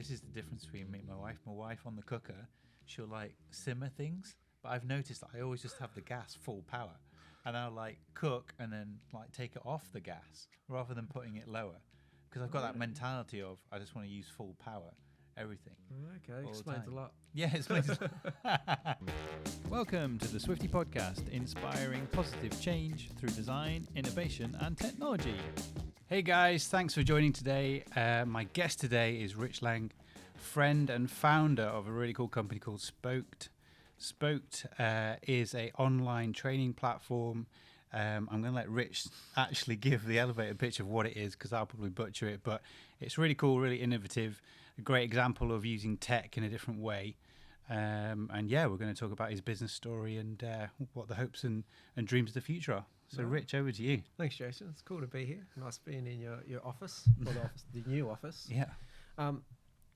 this is the difference between me and my wife. My wife on the cooker, she'll like simmer things, but I've noticed that I always just have the gas full power, and I'll like cook and then like take it off the gas rather than putting it lower, because I've got that mentality of I just want to use full power everything. Okay, explains a lot. Yeah, it explains a lot. Welcome to the Swifty podcast, inspiring positive change through design, innovation, and technology. Hey guys, thanks for joining today. My guest today is Rich Lang, friend and founder of a really cool company called Spoked. Spoked is an online training platform. I'm going to let Rich actually give the elevator pitch of what it is, because I'll probably butcher it, but it's really cool, really innovative, a great example of using tech in a different way. And yeah, we're going to talk about his business story and what the hopes and dreams of the future are. So Rich, over to you. Thanks, Jason. It's cool to be here. Nice being in your office, or the new office. Yeah.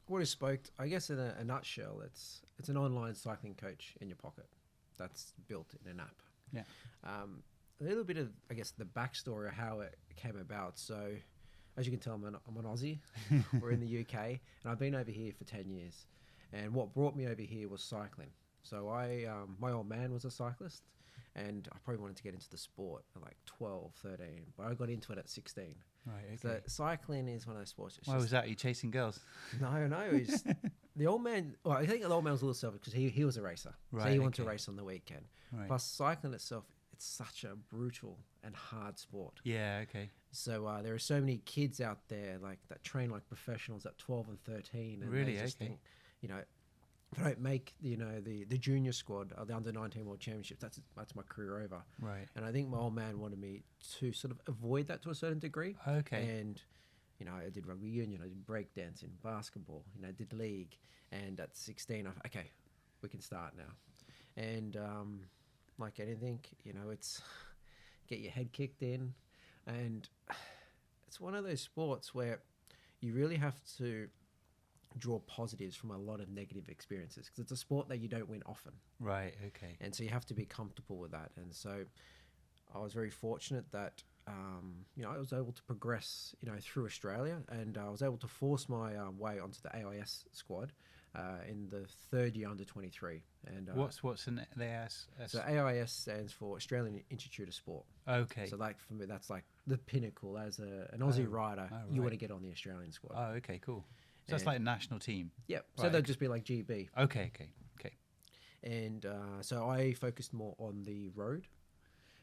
What is Spoked? I guess in a nutshell, it's an online cycling coach in your pocket that's built in an app. Yeah. A little bit of, I guess, the backstory of how it came about. So, as you can tell, I'm an Aussie. We're in the UK, and I've been over here for 10 years. And what brought me over here was cycling. So my old man was a cyclist, and I probably wanted to get into the sport at like 12, 13, but I got into it at 16. Right, okay. So cycling is one of those sports. Why was that? Are you chasing girls? No. He's the old man. Well, I think the old man was a little selfish because he was a racer. Right, so he wanted to race on the weekend. Right. Plus, cycling itself, it's such a brutal and hard sport. Yeah, okay. So there are so many kids out there like that train like professionals at 12 and 13. And Really? they just Okay. think, if I don't make the junior squad or the under 19 world championships, that's my career over. Right. And I think my old man wanted me to sort of avoid that to a certain degree. Okay. And I did rugby union, I did breakdancing, basketball, I did league, and at 16 okay, we can start now. And like anything, it's get your head kicked in, and it's one of those sports where you really have to draw positives from a lot of negative experiences, because it's a sport that you don't win often. Right, okay. And so you have to be comfortable with that. And so I was very fortunate that I was able to progress through Australia, and I was able to force my way onto the AIS squad in the third year under 23. And What's an AIS? So AIS stands for Australian Institute of Sport. Okay. So like for me, that's like the pinnacle. As an Aussie rider, you want to get on the Australian squad. Oh, okay, cool. So that's like a national team. Yep. Right, So they'll just be like GB. Okay. And so I focused more on the road.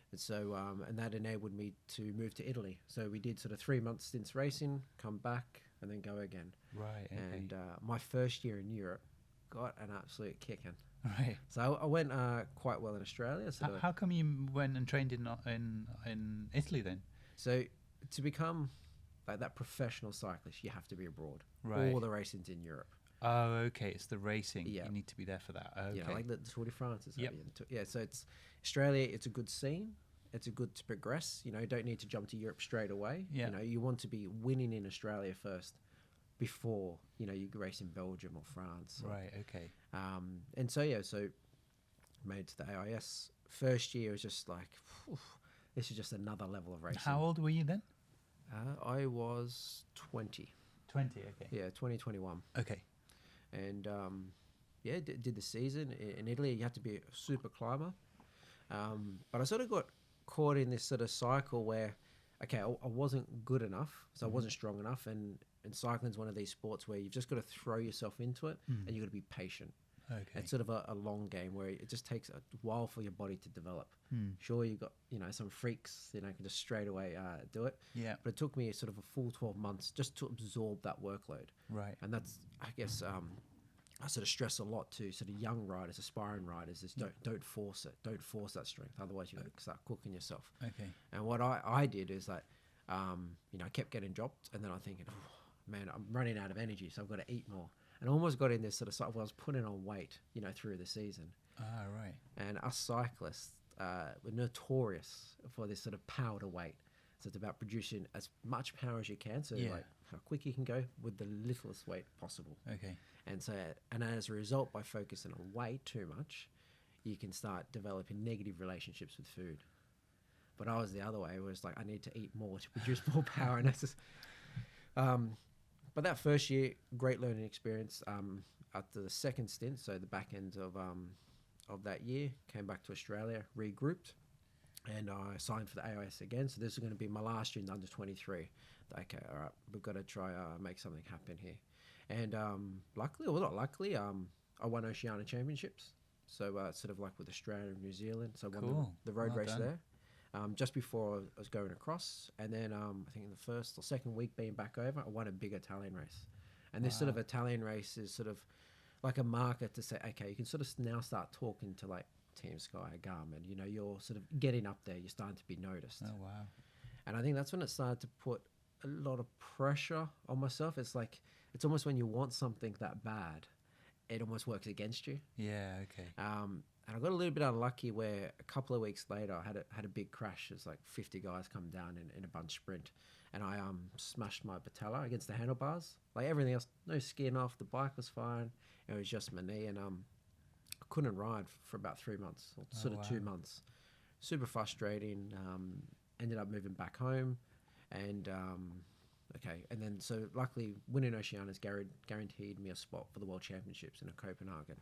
And so, and that enabled me to move to Italy. So we did sort of 3 months stints racing, come back, and then go again. Right, okay. And my first year in Europe got an absolute kicking. Right. So I went quite well in Australia. So How come you went and trained in Italy then? So to become like that professional cyclist, you have to be abroad. Right. All the racing's in Europe. Oh, okay. It's the racing. Yeah. You need to be there for that. Okay. Like the Tour de France. Yep. Yeah. So it's Australia. It's a good scene. It's a good to progress. You don't need to jump to Europe straight away. Yeah. You want to be winning in Australia first before you race in Belgium or France. Right. Okay. And so made to the AIS. First year was just like, this is just another level of racing. How old were you then? I was 20. 20. Okay. Yeah, 2021. Okay. And did the season in Italy. You have to be a super climber, but I sort of got caught in this sort of cycle where, okay, I wasn't good enough, so I wasn't strong enough, and cycling's one of these sports where you've just got to throw yourself into it, and you've got to be patient. Okay. It's sort of a long game where it just takes a while for your body to develop. Sure, you've got some freaks can just straight away do it. Yeah. But it took me sort of a full 12 months just to absorb that workload. Right. And that's, I guess, I sort of stress a lot to sort of young riders, aspiring riders, is don't force it. Don't force that strength. Otherwise, you're going to start cooking yourself. Okay. And what I did is that, I kept getting dropped, and then I'm thinking, oh, man, I'm running out of energy, so I've got to eat more. And I almost got in this sort of cycle where I was putting on weight, through the season. Ah, right. And us cyclists were notorious for this sort of power to weight. So it's about producing as much power as you can, so like how quick you can go with the littlest weight possible. Okay. And as a result, by focusing on weight too much, you can start developing negative relationships with food. But I was the other way, where it's like I need to eat more to produce more power, and that's just, but that first year, great learning experience. After the second stint, so the back end of that year, came back to Australia, regrouped, and I signed for the AIS again. So this is going to be my last year in under 23. Okay, all right, we've got to try make something happen here. And luckily, or not luckily, I won Oceania Championships. So sort of like with Australia and New Zealand. So I won the road race there. Just before I was going across, and then I think in the first or second week being back over, I won a big Italian race. And this sort of Italian race is sort of like a marker to say, okay, you can sort of now start talking to like Team Sky, Garmin. You know, you're sort of getting up there. You're starting to be noticed. Oh, wow. And I think that's when it started to put a lot of pressure on myself. It's like, it's almost when you want something that bad, it almost works against you. Yeah, okay. And I got a little bit unlucky where a couple of weeks later I had a big crash. There's like 50 guys come down in a bunch sprint, and I smashed my patella against the handlebars. Like everything else, no skin off. The bike was fine. It was just my knee, and I couldn't ride for about 3 months, or sort of 2 months. Super frustrating. Ended up moving back home, and and then so luckily winning Oceania's guaranteed me a spot for the World Championships in Copenhagen.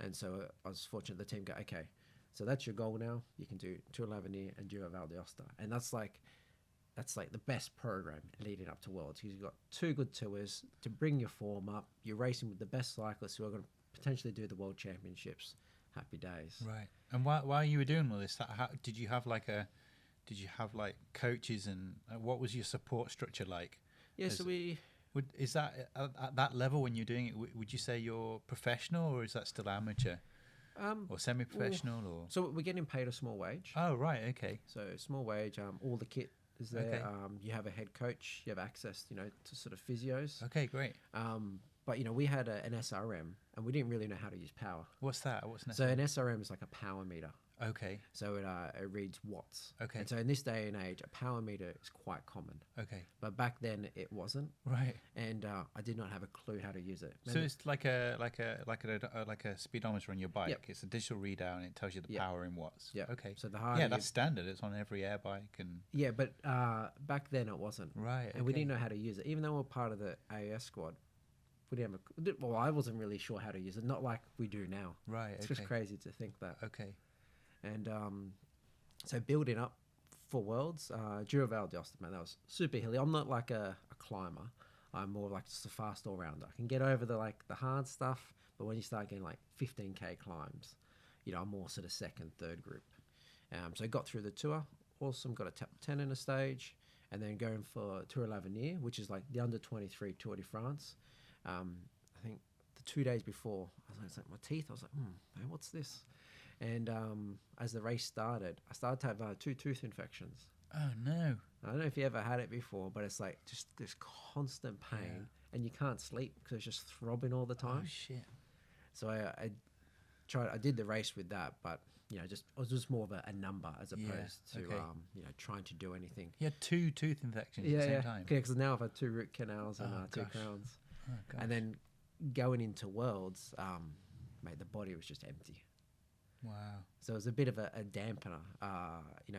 And so I was fortunate the team go, okay, so that's your goal now. You can do 2:11 and Giro Val d'Aosta. And that's like the best program leading up to Worlds, because you've got 2 good tours to bring your form up. You're racing with the best cyclists who are going to potentially do the World Championships. Happy days. Right. And while you were doing all this, did you have like coaches, and what was your support structure like? Yeah, so is that at that level when you're doing it? Would you say you're professional, or is that still amateur, or semi-professional, or? So we're getting paid a small wage. Oh, right, okay. So small wage. All the kit is there. Okay. You have a head coach. You have access, to sort of physios. Okay, great. But we had an SRM, and we didn't really know how to use power. What's that? What's So an SRM is like a power meter. Okay. So it reads watts. Okay. And so in this day and age, a power meter is quite common. Okay. But back then it wasn't. Right. And I did not have a clue how to use it. So it's like a speedometer on your bike. Yep. It's a digital readout, and it tells you the power in watts. Yeah. Okay. So the harder. Yeah, that's standard. It's on every air bike, and. Yeah, but back then it wasn't. Right. And we didn't know how to use it, even though we're part of the AAS squad. We didn't have well, I wasn't really sure how to use it. Not like we do now. Right. It's just crazy to think that. Okay. And so building up for Worlds, Giro Val d'Aosta, man, that was super hilly. I'm not like a climber. I'm more like just a fast all-rounder. I can get over the hard stuff, but when you start getting like 15K climbs, I'm more sort of second, third group. So I got through the tour. Awesome. Got a top 10 in a stage, and then going for Tour l'Avenir, which is like the under 23 Tour de France. I think the 2 days before, I was like my teeth. I was like, man, what's this? And as the race started, I started to have 2 tooth infections. Oh, no. I don't know if you ever had it before, but it's like just this constant pain, and you can't sleep because it's just throbbing all the time. Oh, shit. So I did the race with that, but it was just more of a number as opposed to trying to do anything. You had 2 tooth infections at the same time. Yeah, because now I've had 2 root canals and 2 crowns. Oh, gosh. And then going into Worlds, mate, the body was just empty. Wow. So it was a bit of a dampener,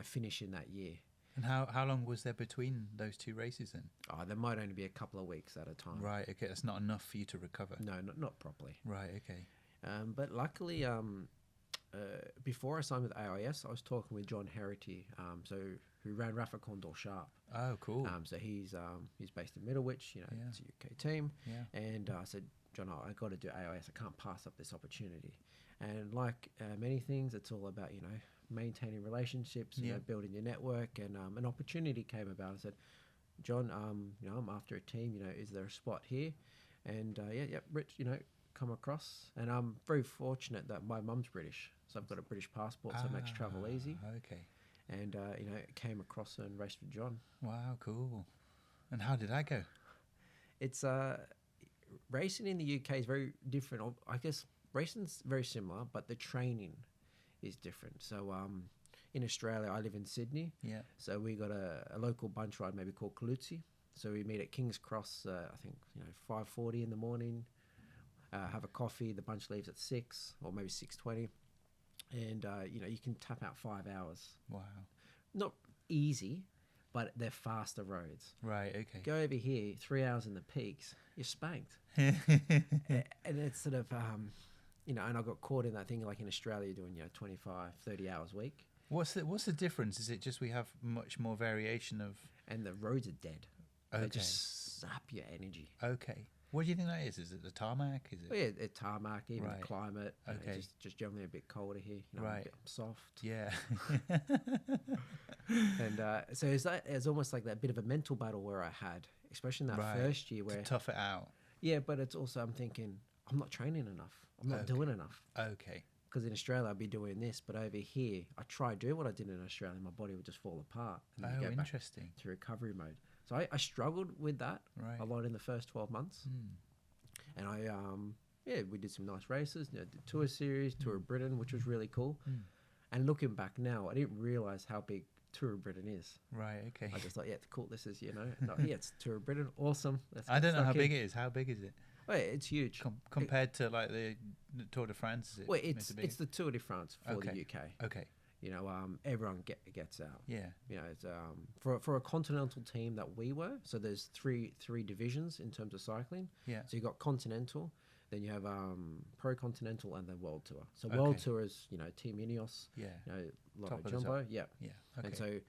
finishing that year. And how long was there between those 2 races then? Oh, there might only be a couple of weeks at a time. Right, okay. That's not enough for you to recover. No, not properly. Right, okay. But luckily, before I signed with AIS, I was talking with John Herity, who ran Rafa Condor Sharp. Oh, cool. So he's based in Middlewich, it's a UK team. Yeah. And I said, John, I got to do AIS. I can't pass up this opportunity. And like many things, it's all about, maintaining relationships, building your network. And an opportunity came about. I said, John, I'm after a team, is there a spot here? And Rich, come across. And I'm very fortunate that my mum's British. So I've got a British passport, so it makes travel easy. Okay. And, came across and raced with John. Wow, cool. And how did that go? It's racing in the UK is very different. I guess racing's very similar, but the training is different. So in Australia, I live in Sydney. Yeah. So we got a local bunch ride maybe called Kalutsi. So we meet at King's Cross, I think, 5:40 in the morning, have a coffee. The bunch leaves at 6 or maybe 6:20. And, you can tap out 5 hours. Wow. Not easy, but they're faster roads. Right. Okay. Go over here, 3 hours in the peaks, you're spanked. And it's sort of, and I got caught in that thing like in Australia doing, 25, 30 hours a week. What's the difference? Is it just we have much more variation of... And the roads are dead. Okay. They just sap your energy. Okay. What do you think that is? Is it the tarmac? Is it? Well, yeah, tarmac, even Right. the climate. Okay. Just generally a bit colder here. Right. A bit soft. Yeah. And so it's almost like that bit of a mental battle where I had, especially in that Right. first year where... To tough it out. Yeah, but it's also, I'm thinking, I'm not training enough. I'm not Okay. doing enough. Okay. Because in Australia, I'd be doing this, but over here, I try doing what I did in Australia, my body would just fall apart. And then you Oh, go back interesting. to recovery mode. So I struggled with that Right. a lot in the first 12 months. And we did some nice races, the Tour Series, Tour of Britain, which was really cool. And looking back now, I didn't realize how big Tour of Britain is. Right. Okay. I just thought, yeah, cool, this is, it's Tour of Britain, awesome. Let's I don't know how stuck in. big it is. How big is it? Well, it's huge. Compared to like the Tour de France? Is it Well, meant to be? it's the Tour de France for the Okay. UK. Okay. Everyone gets out. Yeah. It's for a continental team that we were. So there's three divisions in terms of cycling. Yeah. So you got continental, then you have pro continental, and then world tour. So world Okay. tour is Team Ineos. Yeah. Lotto Top of the Jumbo. top. Yeah. Yeah. Okay. And so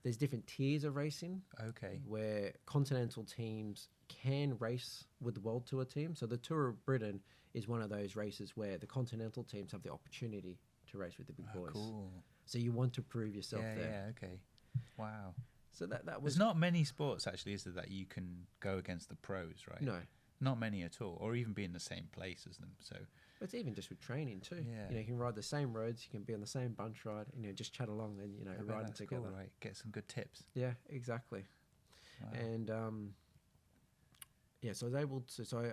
there's different tiers of racing Okay. where continental teams can race with the world tour team. So the Tour of Britain is one of those races where the continental teams have the opportunity to race with the big boys. Cool. So you want to prove yourself Yeah. there. Yeah. Okay. Wow. So that was There's not many sports actually, is there, that you can go against the pros, right? no. Not many at all, or even be in the same place as them. So It's even just with training too. Yeah. You can ride the same roads. You can be on the same bunch ride. Just chat along and I bet riding that's together. cool, right? Get some good tips. Yeah, exactly. Wow. And so I was able to. So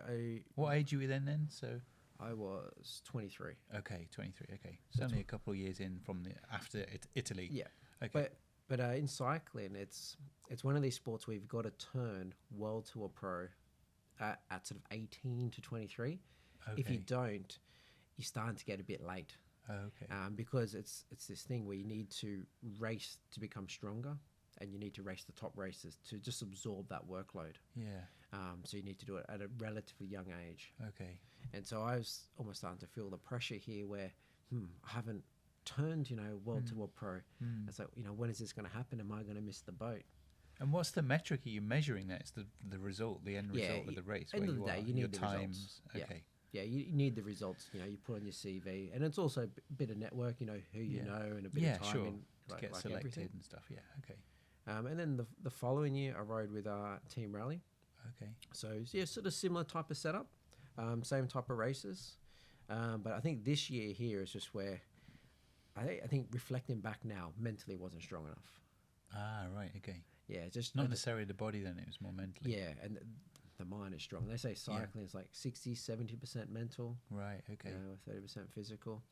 What age were you then? So I was 23. okay, 23. Okay, it's only a couple of years in from after Italy. Yeah. Okay. But in cycling, it's one of these sports where you've got to turn world tour pro at sort of 18 to 23. Okay. If you don't, you're starting to get a bit late. Okay. Because it's this thing where you need to race to become stronger, and you need to race the top races to just absorb that workload. Yeah. So you need to do it at a relatively young age. Okay. And so I was almost starting to feel the pressure here where, I haven't turned, world tour pro. It's like, when is this going to happen? Am I going to miss the boat? And what's the metric are you measuring? That it's the result, the end result of the race. End where of the day, are, you need your the times. results. Okay. Yeah, you need the results. You put on your CV, and it's also a bit of network. Who you know, and a bit of time sure. in, To like, get like selected everything. and stuff. Yeah. Okay. And then the following year, I rode with Team Rally. Okay. So yeah, sort of similar type of setup, same type of races. But I think this year here is just where I think reflecting back now, mentally wasn't strong enough. Ah, right. Okay. Yeah, just Not necessarily the body then, it was more mentally. Yeah, and the mind is strong. They say cycling is like 60-70% mental, Right. Okay. 30% physical.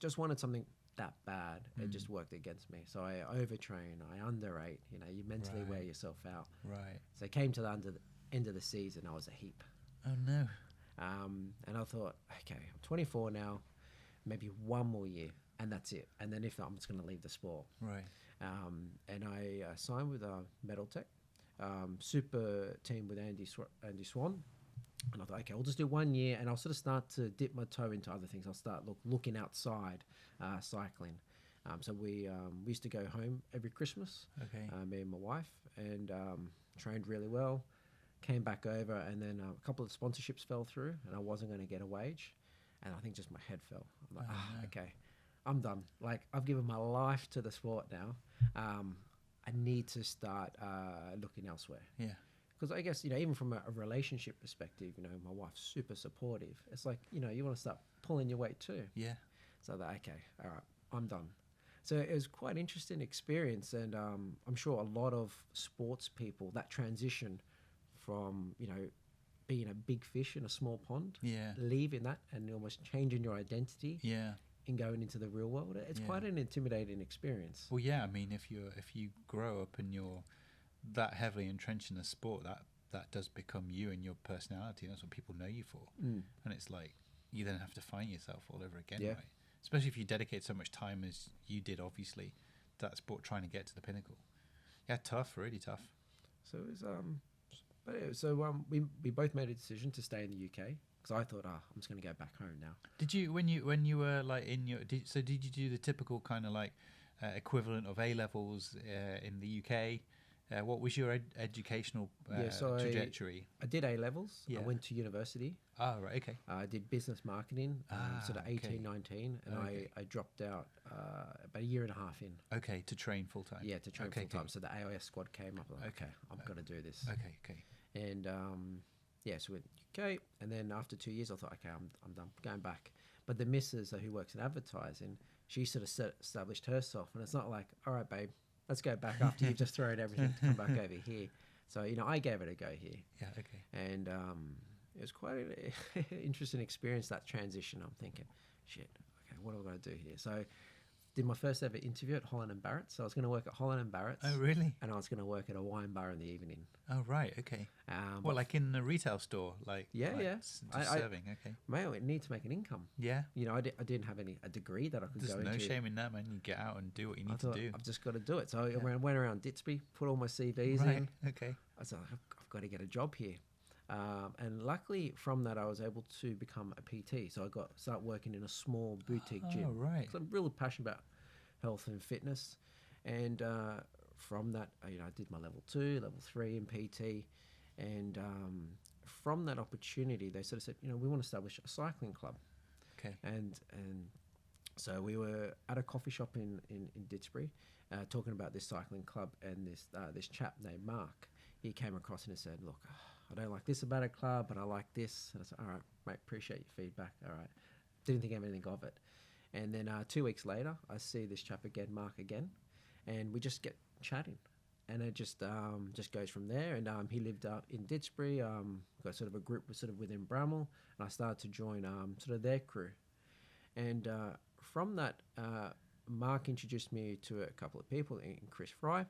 Just wanted something that bad. It just worked against me. So I overtrain, I underate. You mentally wear yourself out. Right. So it came to the end of the season, I was a heap. Oh no. And I thought, okay, I'm 24 now, maybe one more year, and that's it. And then if not, I'm just going to leave the sport. Right. And I signed with Metal Tech, super team with Andy Swan. And I thought, okay, I'll just do 1 year, and I'll sort of start to dip my toe into other things. I'll start looking outside cycling. So we used to go home every Christmas, Okay. me and my wife, and trained really well. Came back over, and then a couple of sponsorships fell through, and I wasn't going to get a wage. And I think just my head fell. I'm like, no. okay, I'm done. Like, I've given my life to the sport now. I need to start looking elsewhere. Yeah. Because I guess, even from a relationship perspective, my wife's super supportive. It's like, you want to start pulling your weight too. Yeah. So that, okay, all right, I'm done. So it was quite an interesting experience. And I'm sure a lot of sports people, that transition from, being a big fish in a small pond, Yeah. leaving that and almost changing your identity Yeah. and going into the real world. It's quite an intimidating experience. Well, yeah. I mean, if you grow up and you're that heavily entrenched in the sport, that does become you and your personality. That's what people know you for. And it's like you then have to find yourself all over again, right? Especially if you dedicate so much time as you did, obviously, to that sport, trying to get to the pinnacle. Yeah, tough, really tough. So it was but anyway, so we both made a decision to stay in the UK because I thought, I'm just going to go back home now. Did you when you were like in your did you do the typical kind of like equivalent of A levels in the UK? What was your educational trajectory? I did A levels. Yeah. I went to university. Oh, right, okay. I did business marketing, sort of 18, okay. 19, and Okay. I dropped out about a year and a half in. Okay, to train full time. Yeah, to train Okay, full time. okay. So the AIS squad came up. Like, okay, I'm going to do this. Okay. And yeah, so we went to UK, and then after 2 years, I thought, okay, I'm done going back. But the missus who works in advertising, she sort of established herself, and it's not like, all right, babe, let's go back after you've just thrown everything to come back over here. So I gave it a go here. Yeah, okay. And it was quite an interesting experience, that transition. I'm thinking, shit, okay, what am I going to do here? So did my first ever interview at Holland and Barrett. So I was going to work at Holland and Barrett's. Oh, really? And I was going to work at a wine bar in the evening. Oh, right, okay. But like in a retail store? Yeah. Just serving, okay. Mate, I need to make an income. Yeah. I didn't have a degree that I could There's go no into. shame in that, man. You get out and do what you need to do. I've just got to do it. So I went around Ditsby, put all my CVs in. Okay. I was like, I've got to get a job here. And luckily from that, I was able to become a PT. So I start working in a small boutique gym. Oh, right. So I'm really passionate about health and fitness. And from that, I did my level 2, level 3 in PT. And from that opportunity, they sort of said, we want to establish a cycling club. Okay. And so we were at a coffee shop in Ditsbury talking about this cycling club, and this chap named Mark, he came across and he said, look, I don't like this about a club, but I like this. And I said, all right, mate, appreciate your feedback. All right. Didn't think anything of it. And then 2 weeks later, I see this chap again, Mark again, and we just get chatting. And it just goes from there. And he lived up in Ditsbury. Got sort of a group sort of within Bramall, and I started to join sort of their crew. And from that, Mark introduced me to a couple of people, in Chris Fry,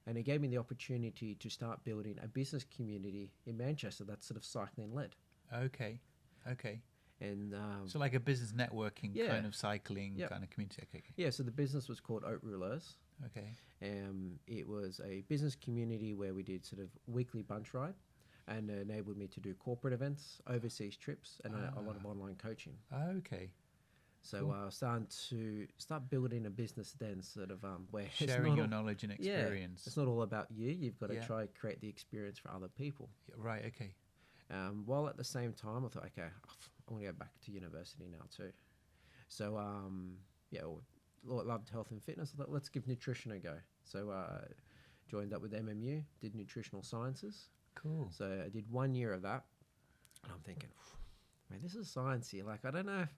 and he gave me the opportunity to start building a business community in Manchester that's sort of cycling led. Okay. And So like a business networking kind of cycling kind of community. Okay. Yeah, so the business was called Oat Rouleurs. Okay. It was a business community where we did sort of weekly bunch ride, and enabled me to do corporate events, overseas trips, and a lot of online coaching. Okay. So Cool. starting to building a business then, sort of where it's Sharing not your all- knowledge and yeah, experience. it's not all about you. You've got to Yeah. try and create the experience for other people. Right, okay. While at the same time, I thought, okay, I want to go back to university now too. So loved health and fitness. I thought, let's give nutrition a go. So joined up with MMU, did nutritional sciences. Cool. So I did 1 year of that, and I'm thinking, man, this is science here. Like, I don't know if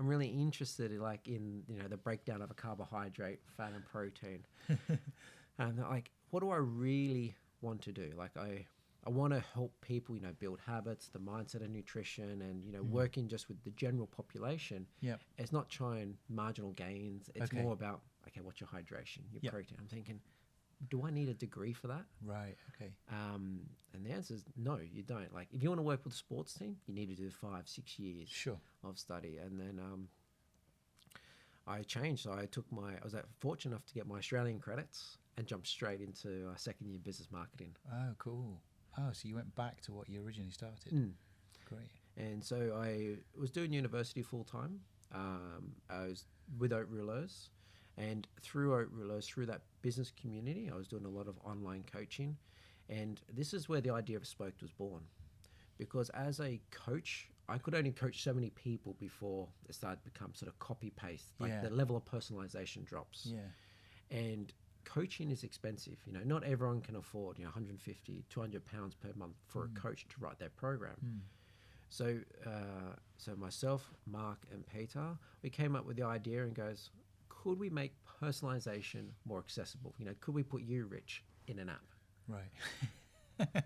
I'm really interested in the breakdown of a carbohydrate, fat, and protein. And like, what do I really want to do? Like, I want to help people, build habits, the mindset of nutrition, and working just with the general population. Yeah. It's not trying marginal gains. It's Okay. more about, okay, what's your hydration, your Yep. protein. I'm thinking, do I need a degree for that? Right, okay. And the answer is no, you don't. Like, if you want to work with a sports team, you need to do 5-6 years Sure. of study. And then I changed. So I was fortunate enough to get my Australian credits and jumped straight into second year business marketing. Oh, cool. Oh, so you went back to what you originally started. Great. And so I was doing university full time. I was with Oat Rouleurs, and through Oat Rouleurs, through that business community, I was doing a lot of online coaching. And this is where the idea of Spoked was born. Because as a coach, I could only coach so many people before it started to become sort of copy paste. Like Yeah. the level of personalization drops. Yeah. And coaching is expensive. Not everyone can afford 150, 200 pounds per month for a coach to write their program. So myself, Mark, and Peter, we came up with the idea and goes, could we make personalization more accessible? Could we put you, Rich, in an app? Right.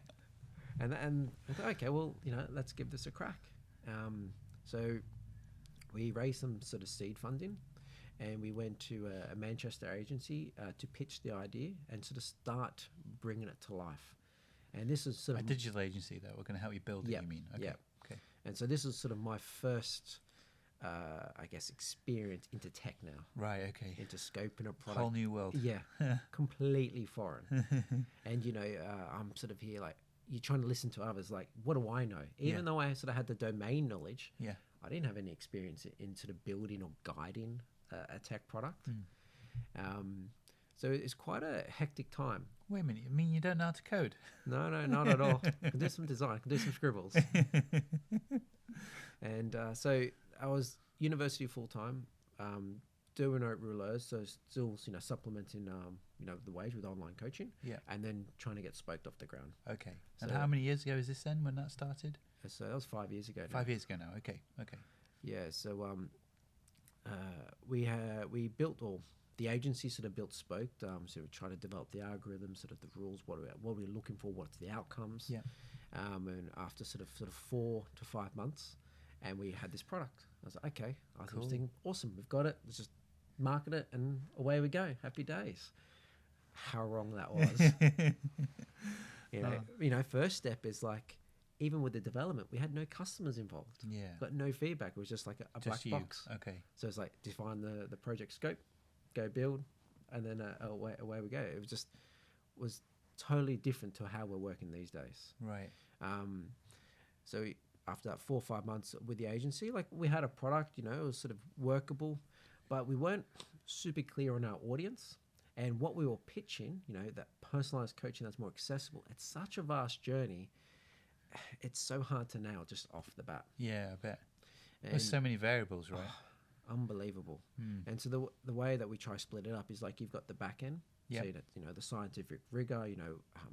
And I thought, okay, well, let's give this a crack. So we raised some sort of seed funding, and we went to a Manchester agency to pitch the idea and sort of start bringing it to life. And this is sort A of digital agency that we're going to help you build it, Yep, you mean? Okay. yep. Okay. And so this is sort of my first I guess, experience into tech now, Right. Okay. into scoping a product. Whole new world. Yeah, completely foreign. And, I'm sort of here like, you're trying to listen to others. Like, what do I know? Even though I sort of had the domain knowledge, Yeah. I didn't have any experience in sort of building or guiding a tech product. So it's quite a hectic time. Wait a minute. You mean you don't know how to code? No, not at all. I can do some design, I can do some scribbles. And so I was university full time, doing haute rouleurs, so still supplementing the wage with online coaching. Yeah. And then trying to get Spoked off the ground. Okay. And So- how many years ago is this then when that started? So that was 5 years ago. now. 5 years ago now. Okay. Okay. Yeah. So we built, or the agency sort of built Spoked. So we tried to develop the algorithm, sort of the rules, what we're looking for, what's the outcomes. Yeah. And after sort of 4 to 5 months, and we had this product. I was like, okay. I Cool. was thinking, awesome, we've got it. Let's just market it, and away we go. Happy days. How wrong that was. First step is like, even with the development, we had no customers involved. Yeah. Got no feedback. It was just like a black Just you. box. Okay. So it's like, define the project scope, go build, and then away we go. It was totally different to how we're working these days. Right. So after that 4 or 5 months with the agency, like, we had a product, it was sort of workable, but we weren't super clear on our audience and what we were pitching, that personalized coaching that's more accessible. It's such a vast journey. It's so hard to nail just off the bat. Yeah, I bet. And There's so many variables, right? unbelievable. And so the way that we try to split it up is like, you've got the back end. Yep. So that, the scientific rigor,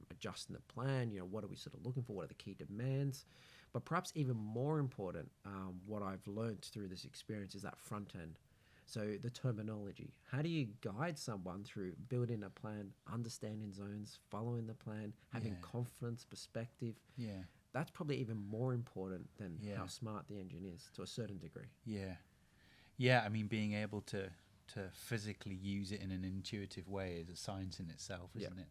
adjusting the plan, what are we sort of looking for? What are the key demands? But perhaps even more important, what I've learned through this experience is that front end. So the terminology. How do you guide someone through building a plan, understanding zones, following the plan, having confidence, perspective? Yeah. That's probably even more important than Yeah. how smart the engine is, to a certain degree. Yeah. Yeah, I mean, being able to physically use it in an intuitive way is a science in itself, isn't it?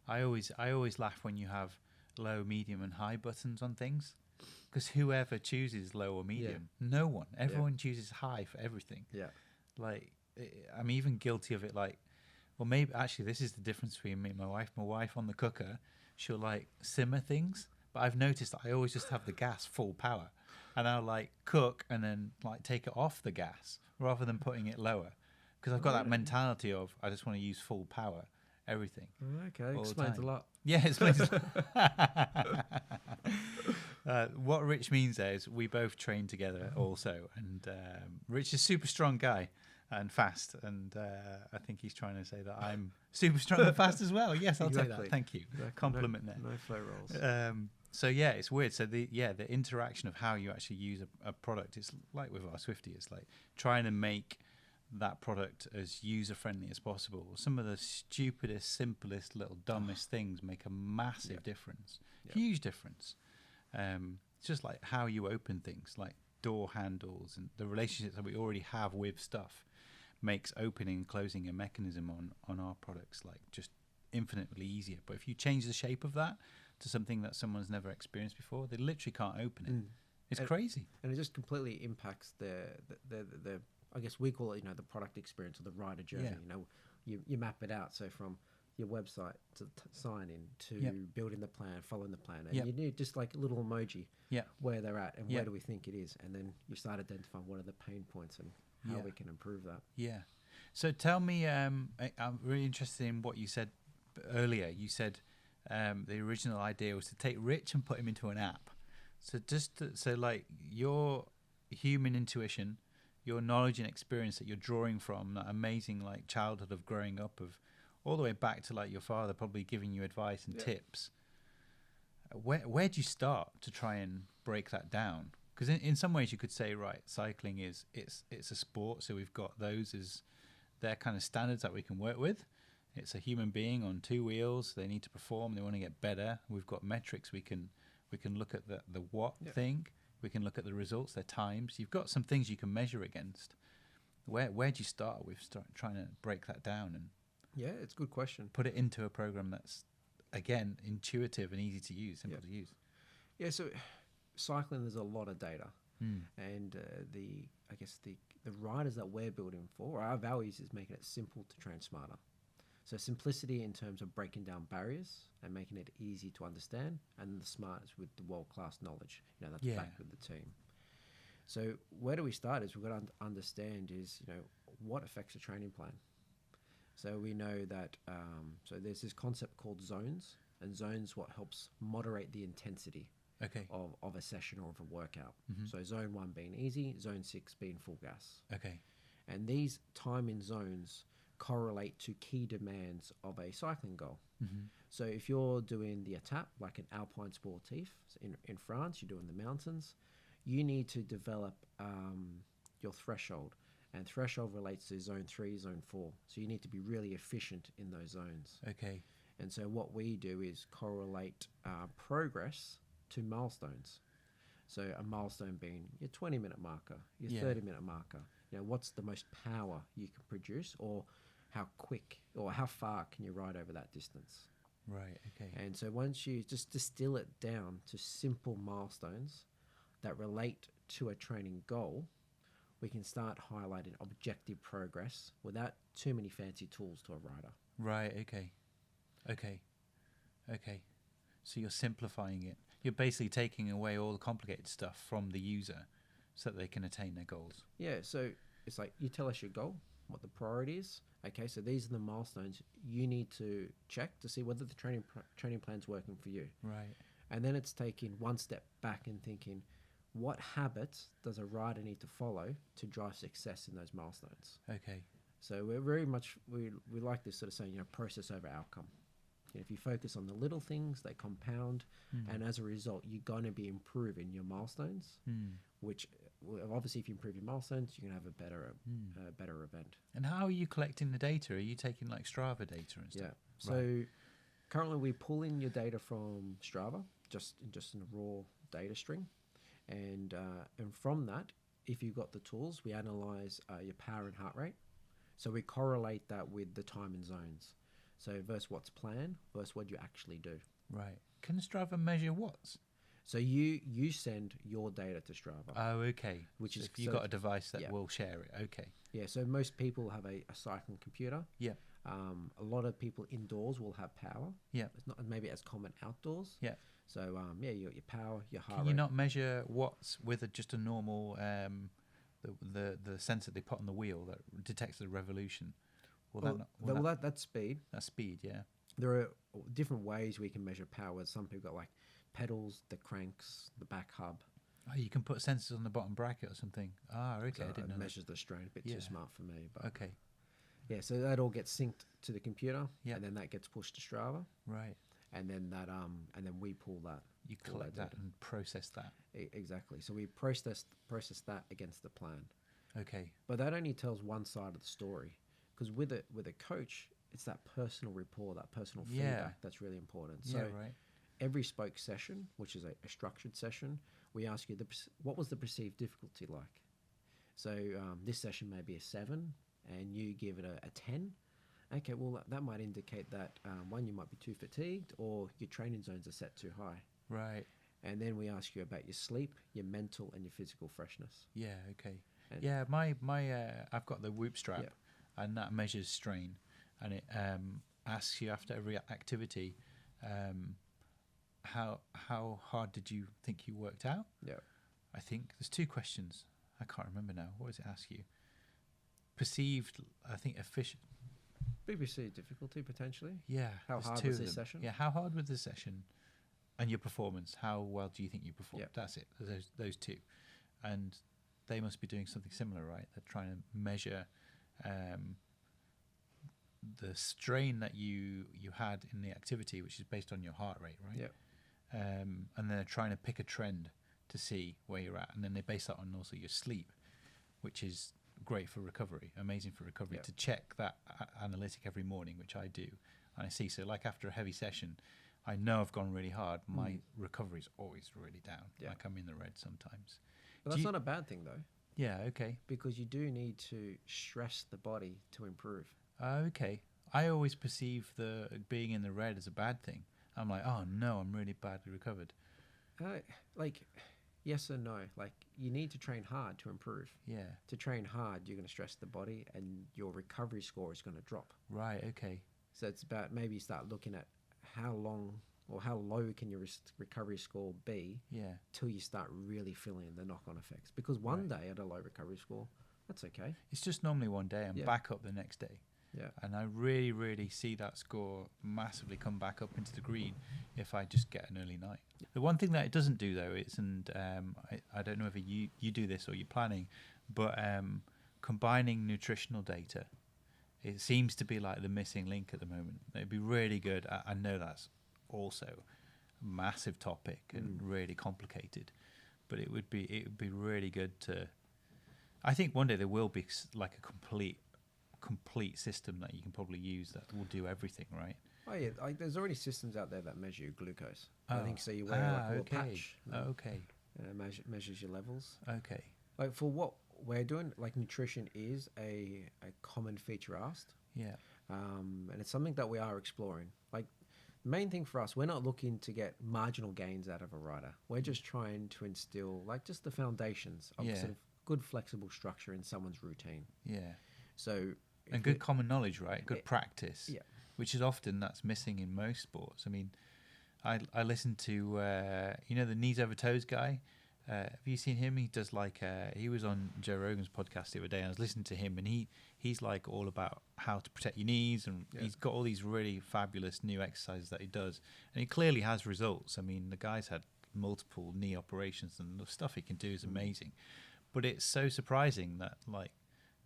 I always laugh when you have low, medium, and high buttons on things, because whoever chooses low or medium, no one. Everyone chooses high for everything. Yeah. Like, I'm even guilty of it. Like, well, maybe actually this is the difference between me and my wife. My wife on the cooker, she'll like simmer things, but I've noticed that I always just have the gas full power, and I'll like cook and then like take it off the gas rather than putting it lower, because I've got that mentality of I just want to use full power, everything. Okay, all the explains a time. lot. Yeah, it's what Rich means there is we both train together also, and Rich is a super strong guy and fast, and I think he's trying to say that I'm super strong and fast as well. Yes, I'll take Exactly. that. Thank you. Compliment there. No flow rolls. So yeah, it's weird. So the interaction of how you actually use a product, it's like with our Swifty, it's like trying to make that product as user friendly as possible. Some of the stupidest, simplest, little dumbest things make a massive difference, huge difference. It's just like how you open things, like door handles, and the relationships that we already have with stuff makes opening and closing a mechanism on our products like just infinitely easier. But if you change the shape of that to something that someone's never experienced before, they literally can't open it. It's crazy. And it just completely impacts the I guess we call it, the product experience or the rider journey. You map it out. So from your website to sign in to building the plan, following the plan, and you need just like a little emoji where they're at and where do we think it is, and then you start identifying what are the pain points and how we can improve that. Yeah. So tell me, I'm really interested in what you said earlier. You said the original idea was to take Rich and put him into an app. So so like your human intuition, your knowledge and experience that you're drawing from, that amazing like childhood of growing up, of all the way back to like your father probably giving you advice and tips. Where'd you start to try and break that down? Because in some ways you could say, right, cycling it's a sport, so we've got those as their kind of standards that we can work with. It's a human being on 2 wheels. They need to perform. They want to get better. We've got metrics. We can look at the what thing. We can look at the results, their times. You've got some things you can measure against. Where'd you start with trying to break that down and It's a good question. put it into a program that's, again, intuitive and easy to use, simple to use? Yeah, so cycling, there's a lot of data. And I guess the riders that we're building for, our values is making it simple to train smarter. So simplicity in terms of breaking down barriers and making it easy to understand, and the smarts with the world-class knowledge. That's backed with the team. So where do we start? Is we've got to understand is, what affects a training plan. So we know that, so there's this concept called zones, and zones what helps moderate the intensity of a session or of a workout. So zone 1 being easy, zone 6 being full gas. And these timing zones correlate to key demands of a cycling goal. So if you're doing the étape, like an alpine sportif in France, you're doing the mountains, you need to develop your threshold. And threshold relates to zone 3, zone 4. So you need to be really efficient in those zones. And so what we do is correlate progress to milestones. So a milestone being your 20-minute marker, your 30-minute marker. What's the most power you can produce, or how quick or how far can you ride over that distance? And so once you just distill it down to simple milestones that relate to a training goal, we can start highlighting objective progress without too many fancy tools to a rider. Okay. So you're simplifying it. You're basically taking away all the complicated stuff from the user so that they can attain their goals. Yeah, so it's like you tell us your goal, what the priority is. Okay, so these are the milestones you need to check to see whether the training plan's working for you. And then it's taking one step back and thinking, what habits does a rider need to follow to drive success in those milestones? So we're very much, we like this sort of saying, process over outcome. If you focus on the little things, they compound, and as a result, you're going to be improving your milestones, which obviously if you improve your milestones, you're going to have a better event. And how are you collecting the data? Are you taking like Strava data and stuff? Yeah. So currently we pull in your data from Strava, just in a raw data string. And from that, if you've got the tools, we analyze your power and heart rate. So we correlate that with the time and zones. So versus what's planned versus what you actually do. Can Strava measure watts? So you send your data to Strava. Which is if you've got a device that will share it. Yeah, so most people have a cycling computer. A lot of people indoors will have power. It's not maybe as common outdoors. So you got your power, your heart rate. Can you not measure watts with just a normal the sensor they put on the wheel that detects the revolution? That's speed. That's speed, yeah. There are different ways we can measure power. Some people got like pedals, the cranks, the back hub. Oh, you can put sensors on the bottom bracket or something. So I didn't know. It measures the strain. A bit too smart for me. But yeah, so that all gets synced to the computer, and then that gets pushed to Strava. And then that and then we pull that. You collect that and process that. Exactly. So we process that against the plan. But that only tells one side of the story, because with a coach, it's that personal rapport, that personal feedback that's really important. So every spoke session, which is a structured session, we ask you what was the perceived difficulty like. So this session may be a 7, and you give it a 10. Okay, well, that might indicate that, one, you might be too fatigued, or your training zones are set too high. And then we ask you about your sleep, your mental, and your physical freshness. And my I've got the Whoop strap, and that measures strain, and it asks you after every activity, how hard did you think you worked out? I think there's 2 questions. I can't remember now. What does it ask you? Perceived, I think, efficient. BBC difficulty potentially. How hard 2 was this session? How hard was this session, and your performance. How well do you think you performed? That's it. Those 2, and they must be doing something similar, right? They're trying to measure the strain that you had in the activity, which is based on your heart rate, right? And they're trying to pick a trend to see where you're at, and then they base that on also your sleep, which is great for recovery, amazing for recovery, to check that analytic every morning, which I do. And I see, so like after a heavy session, I know I've gone really hard. My recovery is always really down. Like I'm in the red sometimes. But that's not a bad thing though. Okay. Because you do need to stress the body to improve. Okay. I always perceive the being in the red as a bad thing. I'm like, oh no, I'm really badly recovered. yes and no. Like, you need to train hard to improve. Yeah. To train hard, you're going to stress the body, and your recovery score is going to drop. Right. Okay. So it's about maybe start looking at how long or how low can your recovery score be, Yeah. till you start really feeling the knock-on effects. Because one day at a low recovery score, that's okay. It's just normally one day and Yeah. back up the next day. Yeah. And I really, really see that score massively come back up into the green if I just get an early night. The one thing that it doesn't do, though, is, and I don't know if you do this or you're planning, but combining nutritional data, it seems to be like the missing link at the moment. It'd be really good. I know that's also a massive topic and really complicated, but it would be really good to. I think one day there will be like a complete system that you can probably use that will do everything, right? Oh yeah, like there's already systems out there that measure your glucose. I think so. You wear like a little patch. Okay. Measures your levels. Okay. Like for what we're doing, like nutrition is a common feature asked. Yeah. And it's something that we are exploring. Like the main thing for us, we're not looking to get marginal gains out of a rider. We're just trying to instill like just the foundations of sort of good flexible structure in someone's routine. Yeah. So and good common knowledge, right? Good practice. Yeah. Which is often that's missing in most sports. I mean, I listen to the knees over toes guy. Have you seen him? He does like he was on Joe Rogan's podcast the other day. And I was listening to him, and he's like all about how to protect your knees, and he's got all these really fabulous new exercises that he does, and he clearly has results. I mean, the guy's had multiple knee operations, and the stuff he can do is amazing. But it's so surprising that like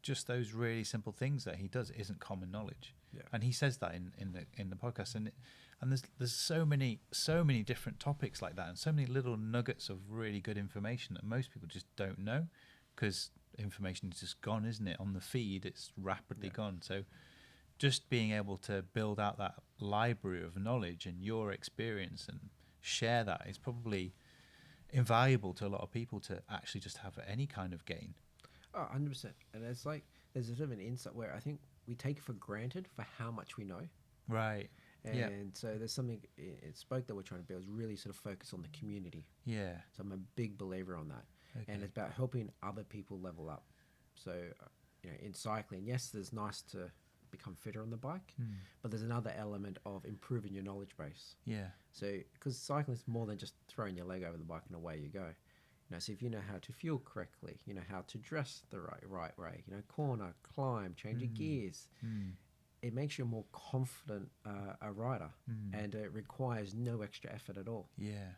just those really simple things that he does isn't common knowledge. Yeah. And he says that in the podcast, and there's so many different topics like that, and so many little nuggets of really good information that most people just don't know, because information is just gone, isn't it? On the feed, it's rapidly gone. So just being able to build out that library of knowledge and your experience and share that is probably invaluable to a lot of people to actually just have any kind of gain. Oh, 100%. And it's like there's a sort of an insight where I think we take it for granted for how much we know. Right. And so there's something in Spoke that we're trying to build is really sort of focus on the community. Yeah. So I'm a big believer on that. Okay. And it's about helping other people level up. So, in cycling, yes, there's nice to become fitter on the bike, but there's another element of improving your knowledge base. Yeah. So, because cycling is more than just throwing your leg over the bike and away you go. So if you know how to fuel correctly, you know how to dress the right way, corner, climb, change your gears, it makes you a more confident a rider, and it requires no extra effort at all. Yeah,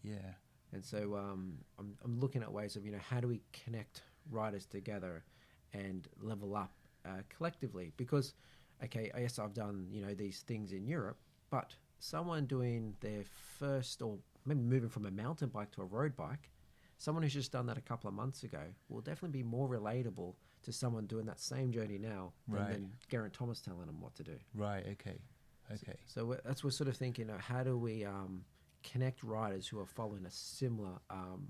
yeah. And so I'm looking at ways of how do we connect riders together and level up collectively, because yes, I've done these things in Europe, but someone doing their first, or maybe moving from a mountain bike to a road bike, someone who's just done that a couple of months ago will definitely be more relatable to someone doing that same journey now than Geraint Thomas telling them what to do. Right. Okay. So that's what we're sort of thinking. How do we connect riders who are following a similar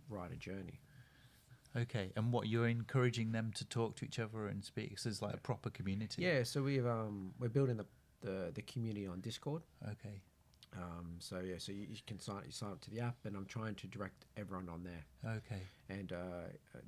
rider journey? Okay. And what you're encouraging them to talk to each other and speak? So it's like a proper community. Yeah. So we're building the community on Discord. Okay. So you can sign up to the app, and I'm trying to direct everyone on there. Okay. And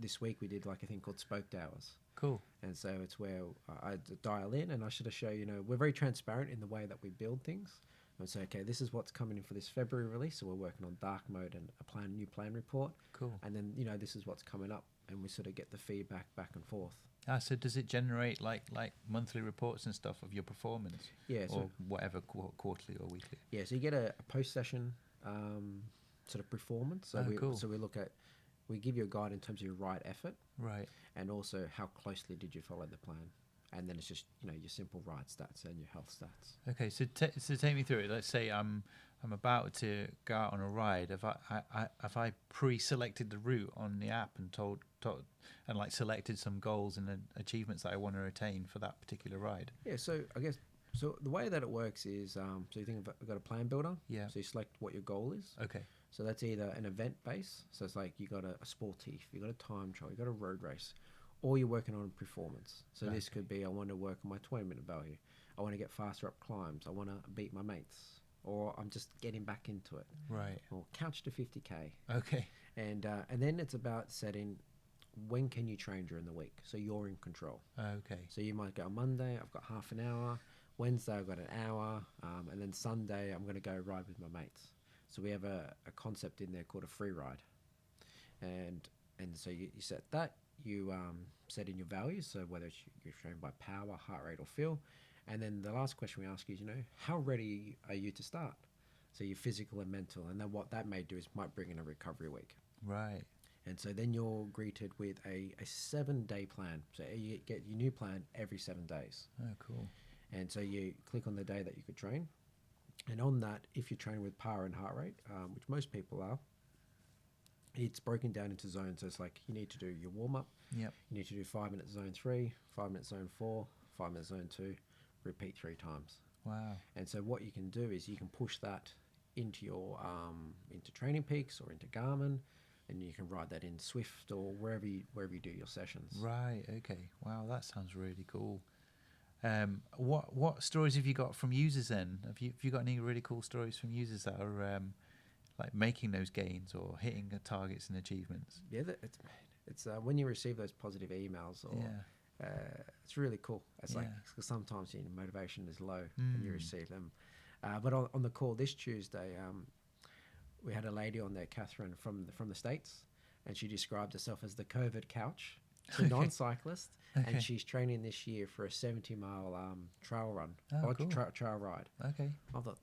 this week we did like a thing called Spoke Hours. Cool. And so it's where I dial in, and I sort of show we're very transparent in the way that we build things. And say, okay, this is what's coming in for this February release. So we're working on dark mode and a new plan report. Cool. And then this is what's coming up, and we sort of get the feedback back and forth. So does it generate like monthly reports and stuff of your performance? Yeah. Or whatever, quarterly or weekly? Yeah, so you get a post-session sort of performance. So cool. So we give you a guide in terms of your ride effort. Right. And also how closely did you follow the plan. And then it's just, your simple ride stats and your health stats. Okay, so take me through it. Let's say I'm about to go out on a ride. Have I pre-selected the route on the app and told and like selected some goals and achievements that I want to attain for that particular ride? Yeah, so I guess the way that it works is so you think I've got a plan builder. Yeah. So you select what your goal is. Okay. So that's either an event base. So it's like you got a sportif, you got a time trial, you got a road race, or you're working on performance. So this could be I want to work on my 20-minute value. I want to get faster up climbs. I want to beat my mates. Or I'm just getting back into it. Right. Or couch to 50K. Okay. And then it's about setting when can you train during the week, so you're in control. Okay. So you might go Monday, I've got half an hour. Wednesday, I've got an hour. And then Sunday, I'm going to go ride with my mates. So we have a concept in there called a free ride. And so you set that. You set in your values, so whether you're trained by power, heart rate, or feel. And then the last question we ask is, how ready are you to start? So you're physical and mental. And then what that may do is might bring in a recovery week. Right. And so then you're greeted with a 7-day plan. So you get your new plan every 7 days. Oh, cool. And so you click on the day that you could train. And on that, if you're training with power and heart rate, which most people are, it's broken down into zones. So it's like you need to do your warm-up. Yep. You need to do 5-minute zone 3, 5-minute zone 4, 5-minute zone 2, repeat 3 times. Wow. And so what you can do is you can push that into your into Training Peaks or into Garmin, and you can ride that in Swift or wherever you do your sessions. Right. Okay. Wow, that sounds really cool. What stories have you got from users then? Have you got any really cool stories from users that are like making those gains or hitting the targets and achievements? Yeah, it's when you receive those positive emails, or it's really cool. It's like, cause sometimes motivation is low when you receive them. But on the call this Tuesday, we had a lady on there, Catherine from the States, and she described herself as the COVID couch. She's a non-cyclist, and she's training this year for a 70-mile trail run, cool. trail ride. Okay. I thought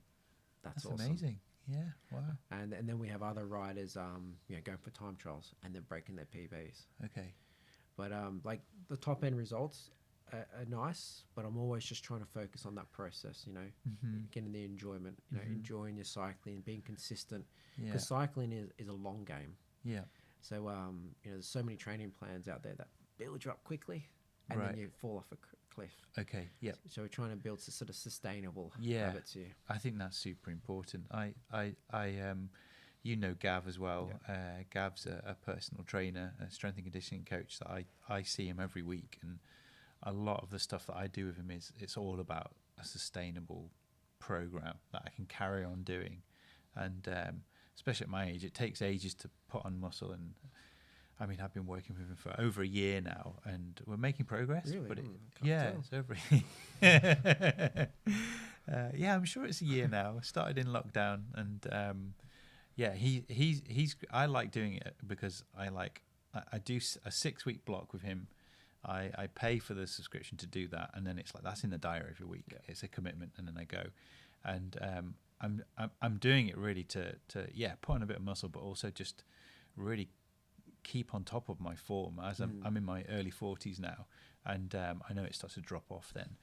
that's awesome. Amazing. Yeah. Wow. And then we have other riders, going for time trials and then breaking their PBs. Okay. But like the top end results are nice, but I'm always just trying to focus on that process. Getting the enjoyment. Enjoying your cycling, being consistent. Because cycling is a long game. Yeah. So there's so many training plans out there that build you up quickly, and then you fall off a cliff. Okay. Yeah. So we're trying to build sort of sustainable habits here. I think that's super important. I Gav as well. Yeah. Gav's a personal trainer, a strength and conditioning coach that I see him every week, and a lot of the stuff that I do with him it's all about a sustainable program that I can carry on doing, and especially at my age, it takes ages to put on muscle. And I mean, I've been working with him for over a year now, and we're making progress. Really? But tell. it's over. I'm sure it's a year now. I started in lockdown, and he's. I like doing it because I do a 6-week block with him. I pay for the subscription to do that, and then it's like that's in the diary every week. Yeah. It's a commitment, and then I go, and I'm doing it really to put on a bit of muscle, but also just really keep on top of my form as I'm in my early 40s now, and I know it starts to drop off then.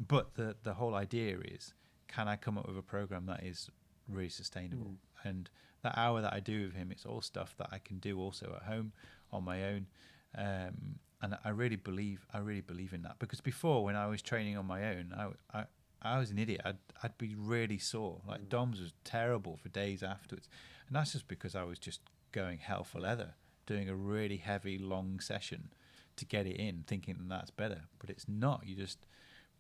But the whole idea is, can I come up with a program that is really sustainable? And that hour that I do with him, it's all stuff that I can do also at home on my own. And I really believe in that, because before, when I was training on my own, I was an idiot. I'd be really sore. Like DOMS was terrible for days afterwards, and that's just because I was just going hell for leather, doing a really heavy, long session to get it in, thinking that's better. But it's not. You're just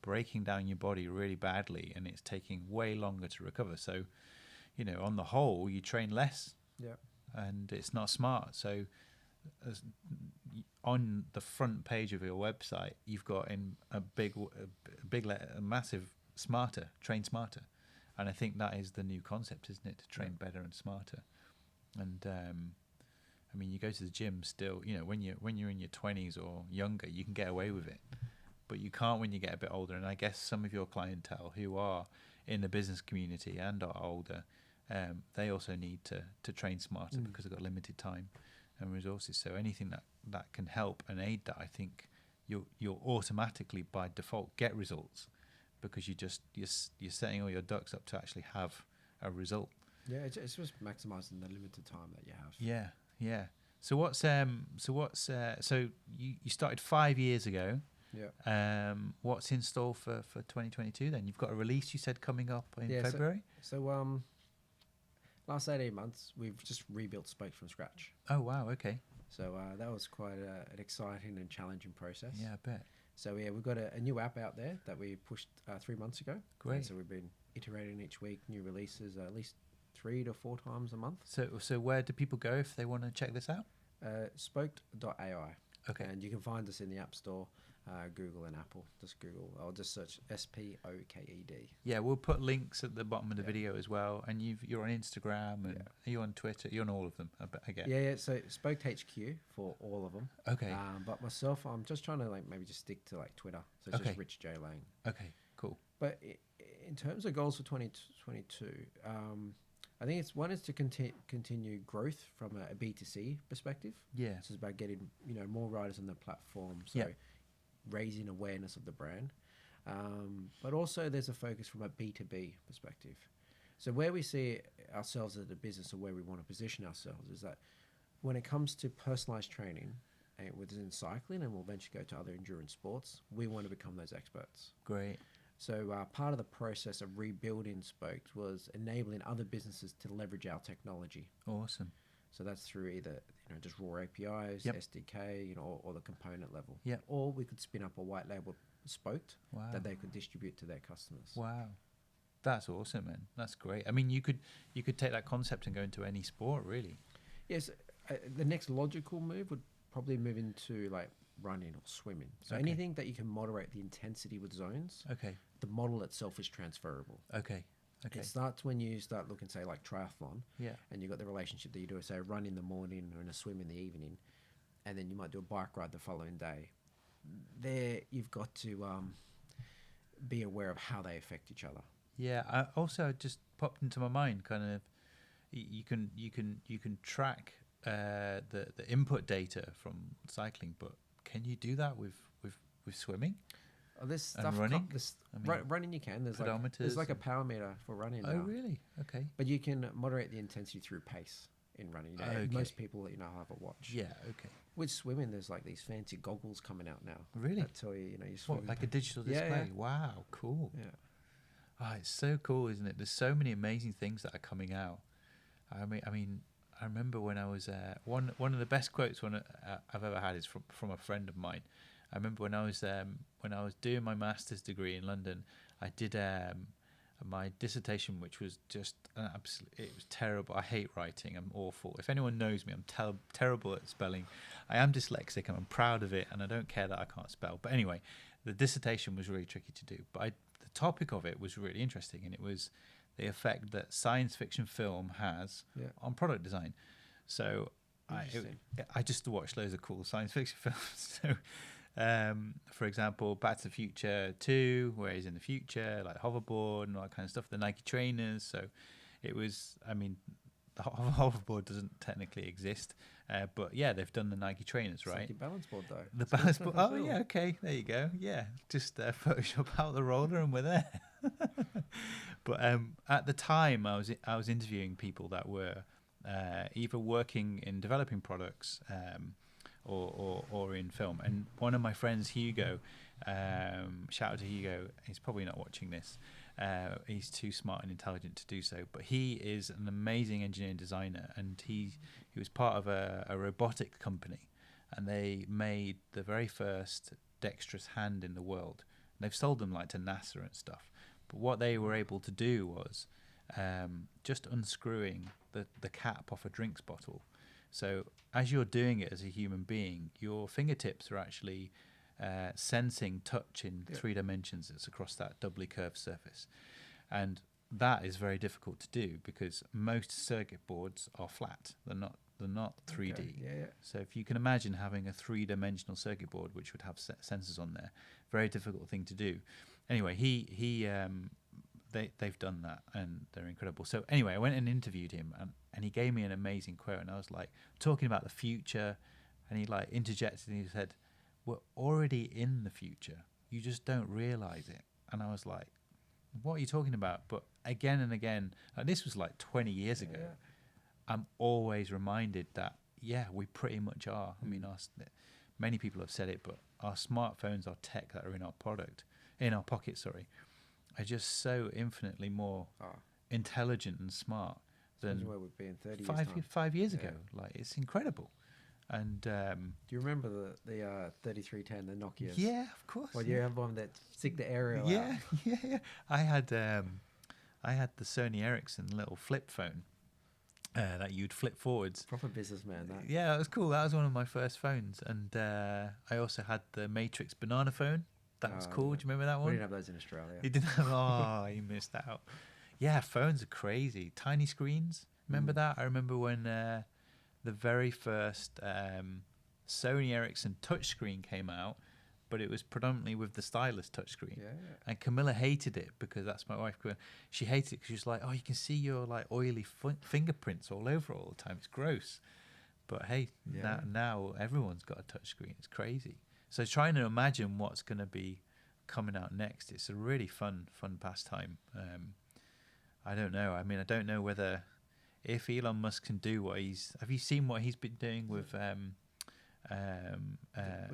breaking down your body really badly, and it's taking way longer to recover. So, on the whole, you train less. Yeah. And it's not smart. So, on the front page of your website, you've got in a massive smarter, train smarter. And I think that is the new concept, isn't it? To train better and smarter. And I mean, you go to the gym still, when you're in your 20s or younger, you can get away with it, but you can't when you get a bit older. And I guess some of your clientele who are in the business community and are older, they also need to train smarter because they've got limited time and resources. So anything that can help and aid that, I think you'll automatically by default get results, because you're setting all your ducks up to actually have a result. Yeah, it's just maximizing the limited time that you have. Yeah. So so you started 5 years ago. Yeah. What's in store for 2022 then? You've got a release, you said, coming up in February. So last 18 months we've just rebuilt Spoke from scratch. Oh wow, okay. So that was quite an exciting and challenging process. Yeah, I bet. So we've got a new app out there that we pushed 3 months ago. Great. And so we've been iterating each week, new releases, at least 3 to 4 times a month. So where do people go if they want to check this out? Spoked.ai. Okay. And you can find us in the App Store, Google and Apple. Just Google. I'll just search SPOKED. Yeah, we'll put links at the bottom of the video as well. And you're on Instagram and you're on Twitter. You're on all of them, I guess. Yeah. So Spoked HQ for all of them. Okay. But myself, I'm just trying to maybe just stick to Twitter. So it's just Rich J Lang. Okay, cool. But in terms of goals for 2022, I think one is to continue growth from a B2C perspective. Yeah. So it's about getting more riders on the platform. So raising awareness of the brand. But also there's a focus from a B2B perspective. So where we see ourselves as a business, or where we want to position ourselves, is that when it comes to personalized training within cycling, and we'll eventually go to other endurance sports, we want to become those experts. Great. So part of the process of rebuilding Spoked was enabling other businesses to leverage our technology. Awesome. So that's through either just raw APIs, SDK, or the component level. Yep. Or we could spin up a white label Spoked Wow. that they could distribute to their customers. Wow. That's awesome, man. That's great. I mean, you could take that concept and go into any sport, really. Yes. The next logical move would probably move into running or swimming. So anything that you can moderate the intensity with zones. Okay. The model itself is transferable. Okay. It starts when you start looking, say, like triathlon. Yeah. And you've got the relationship that you do, say, a run in the morning or in a swim in the evening. And then you might do a bike ride the following day. There, you've got to be aware of how they affect each other. Yeah. I also just popped into my mind, kind of, you can track the input data from cycling, but can you do that with swimming? This stuff running? Running you can. There's pedometers a power meter for running now. Oh, really? Okay. But you can moderate the intensity through pace in running. Most people have a watch. Yeah, okay. With swimming, there's these fancy goggles coming out now. Really? That tell you, you swim. What, like a digital display? Yeah. Wow, cool. Yeah. Oh, it's so cool, isn't it? There's so many amazing things that are coming out. I mean, I remember when I was one of the best quotes I've ever had is from a friend of mine. I remember when I was doing my master's degree in London, I did my dissertation, which was just it was terrible. I hate writing. I'm awful. If anyone knows me, I'm terrible at spelling. I am dyslexic and I'm proud of it, and I don't care that I can't spell. But anyway, the dissertation was really tricky to do. But the topic of it was really interesting, and it was the effect that science fiction film has on product design. So I just watched loads of cool science fiction films. So, for example, Back to the Future 2, where he's in the future, like hoverboard and all that kind of stuff, the Nike trainers. So it was, the hoverboard doesn't technically exist, but yeah, they've done the Nike trainers, right? It's like your balance board, though. The balance board. Oh, yeah, okay, there you go. Yeah, just Photoshop out the roller and we're there. But at the time, I was interviewing people that were either working in developing products or in film. And one of my friends, Hugo, shout out to Hugo. He's probably not watching this. He's too smart and intelligent to do so. But he is an amazing engineer and designer, and he was part of a robotic company, and they made the very first dexterous hand in the world. And they've sold them to NASA and stuff. But what they were able to do was just unscrewing the cap off a drinks bottle. So as you're doing it as a human being, your fingertips are actually sensing touch in 3 dimensions. It's across that doubly curved surface. And that is very difficult to do because most circuit boards are flat. They're not 3D. Okay. Yeah. So if you can imagine having a 3-dimensional circuit board which would have sensors on there, very difficult thing to do. Anyway, they've done that and they're incredible. So anyway, I went and interviewed him and he gave me an amazing quote, and I was talking about the future, and he interjected and he said, "We're already in the future. You just don't realize it." And I was like, "What are you talking about?" But again and again, this was 20 years ago. Yeah. I'm always reminded that, we pretty much are. I mean, many people have said it, but our smartphones, our tech that are in our pocket, are just so infinitely more intelligent and smart than where we've been 30 5 years ago. It's incredible. And do you remember the 3310, the Nokias? Yeah, of course. Well, you have one that stick the aerial out. Yeah. I had the Sony Ericsson little flip phone. that you'd flip forwards. Proper businessman, that. Yeah, that was cool. That was one of my first phones. And I also had the Matrix banana phone. That was cool. Yeah. Do you remember that We one? didn't have those in Australia. You didn't have. Oh, you missed out. Yeah, phones are crazy. Tiny screens. Remember that? I remember when the very first Sony Ericsson touchscreen came out, but it was predominantly with the stylus touchscreen. Yeah. And Camilla hated it because that's my wife. She hated it because she was like, "Oh, you can see your like oily fingerprints all over all the time. It's gross." But hey, now everyone's got a touchscreen. It's crazy. So trying to imagine what's going to be coming out next, it's a really fun pastime. I don't know. I mean, I don't know whether if Elon Musk can do what have you seen what he's been doing with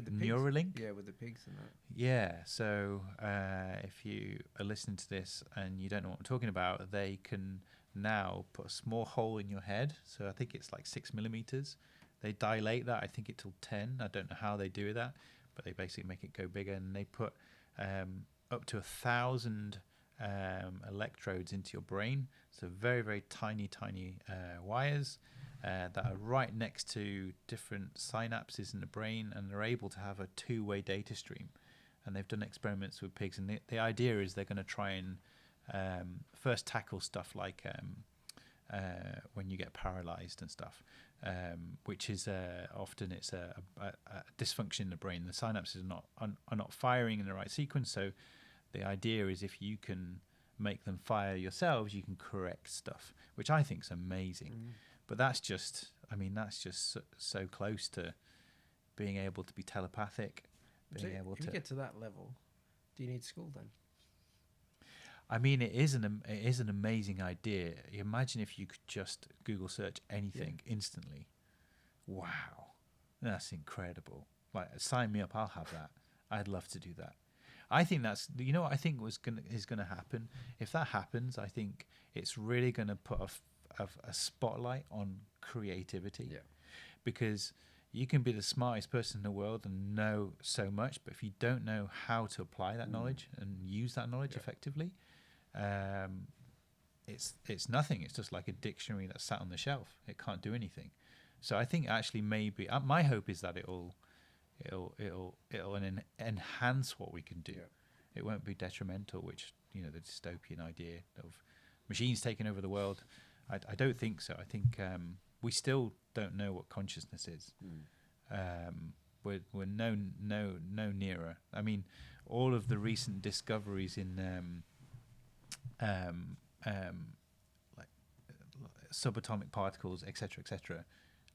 Neuralink? Yeah, with the pigs and that. Yeah. So if you are listening to this and you don't know what I'm talking about, they can now put a small hole in your head. So I think it's like 6 millimeters. They dilate that. I think it till 10. I don't know how they do that, but they basically make it go bigger, and they put up to 1,000 electrodes into your brain. So very, very tiny wires that are right next to different synapses in the brain, and they're able to have a two-way data stream. And they've done experiments with pigs, and the idea is they're going to try and first tackle stuff like when you get paralyzed and stuff, which is often it's a dysfunction in the brain. The synapses are not firing in the right sequence. So the idea is if you can make them fire yourselves, you can correct stuff, which I think is amazing. But that's just so close to being able to be telepathic, being able to. If you get to that level, do you need school then? I mean, it is an amazing idea. Imagine if you could just Google search anything instantly. Wow, that's incredible. Like, sign me up. I'll have that. I'd love to do that. I think that's, you know what I think is gonna happen. If that happens, I think it's really gonna put a spotlight on creativity. Yeah. Because you can be the smartest person in the world and know so much, but if you don't know how to apply that knowledge and use that knowledge effectively, it's nothing. It's just like a dictionary that's sat on the shelf. It can't do anything. So I think actually maybe my hope is that it'll enhance what we can do. Yeah. It won't be detrimental, which, you know, the dystopian idea of machines taking over the world. I don't think so. I think we still don't know what consciousness is. We're no nearer. I mean, all of the recent discoveries in like subatomic particles, etc.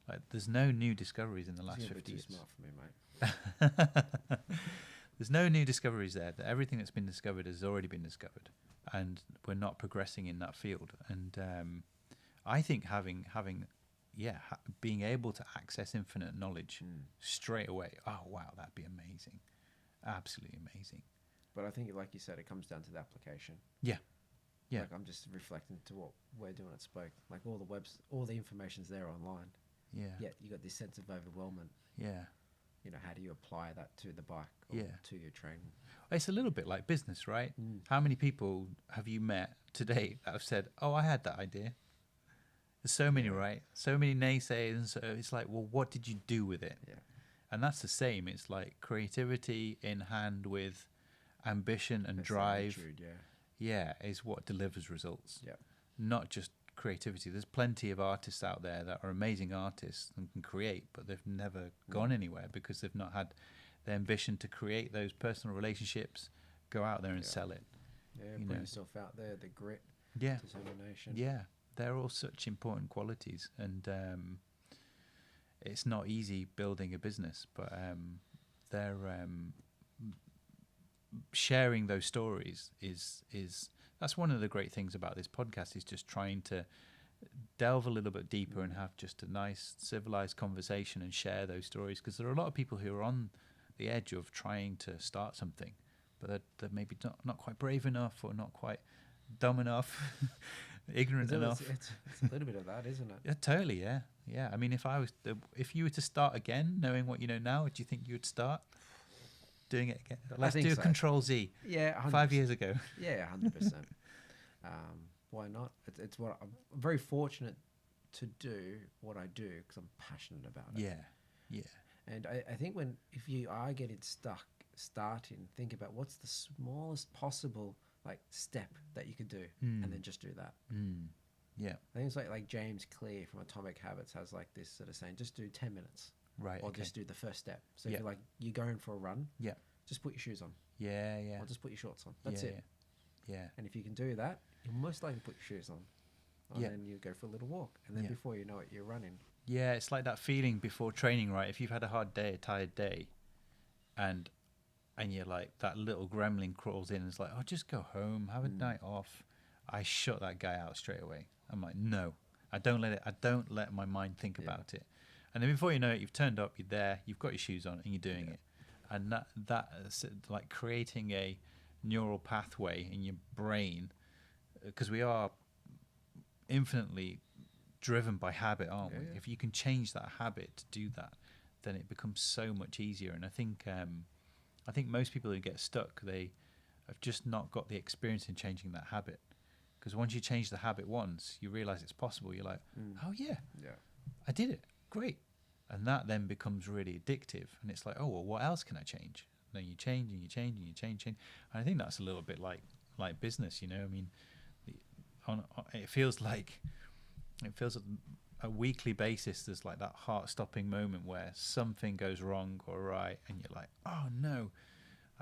Like, there's no new discoveries in the last 50 years. Smart for me, mate. There's no new discoveries there. Everything that's been discovered has already been discovered, and we're not progressing in that field. And I think being able to access infinite knowledge straight away. Oh wow, that'd be amazing, absolutely amazing. But I think, like you said, it comes down to the application. Yeah. Like, I'm just reflecting to what we're doing at Spoke. Like, all the information's there online. Yeah. Yet you got this sense of overwhelmment. Yeah. You know, how do you apply that to the bike or to your training? It's a little bit like business, right? How many people have you met today that have said, "Oh, I had that idea"? There's so many, right? So many naysayers, and so it's like, well, what did you do with it? Yeah. And that's the same. It's like creativity in hand with ambition and drive. Yeah, is what delivers results. Yeah. Not just creativity. There's plenty of artists out there that are amazing artists and can create, but they've never gone anywhere because they've not had the ambition to create those personal relationships, go out there and sell it. Yeah, put yourself out there, the grit, determination. Yeah, they're all such important qualities, and it's not easy building a business, but they're sharing those stories is that's one of the great things about this podcast, is just trying to delve a little bit deeper and have just a nice civilized conversation and share those stories, because there are a lot of people who are on the edge of trying to start something, but they're maybe not quite brave enough, or not quite dumb enough, ignorant enough. It's a little bit of that, isn't it? Yeah, totally. Yeah. I mean, if you were to start again, knowing what you know now, do you think you would start doing it again? Let's do a Control Z. Yeah, 100%. 5 years ago. Yeah, 100%. Why not? It's what I'm very fortunate to do what I do because I'm passionate about it. Yeah. And I think if you are getting stuck starting, think about what's the smallest possible like step that you could do, and then just do that. Yeah. I think it's like James Clear from Atomic Habits has like this sort of saying, just do 10 minutes. Right. Or okay. just do the first step. So if you're going for a run, just put your shoes on. Yeah. Or just put your shorts on. That's it. Yeah. And if you can do that, you'll most likely put your shoes on. And then you go for a little walk. And then before you know it, you're running. Yeah, it's like that feeling before training, right? If you've had a hard day, a tired day, and you're like, that little gremlin crawls in and it's like, oh, just go home, have a night off. I shut that guy out straight away. I'm like, no, I don't let my mind think about it. And then before you know it, you've turned up, you're there, you've got your shoes on, and you're doing it. And that's like creating a neural pathway in your brain, because we are infinitely driven by habit, aren't we? If you can change that habit to do that, then it becomes so much easier. And I think most people who get stuck, they have just not got the experience in changing that habit. Because once you change the habit once, you realize it's possible. You're like, oh yeah, I did it, great. And that then becomes really addictive. And it's like, oh, well, what else can I change? And then you change and you change and you change. And I think that's a little bit like business, you know. I mean, it feels like a weekly basis. There's like that heart-stopping moment where something goes wrong or right, and you're like, oh no.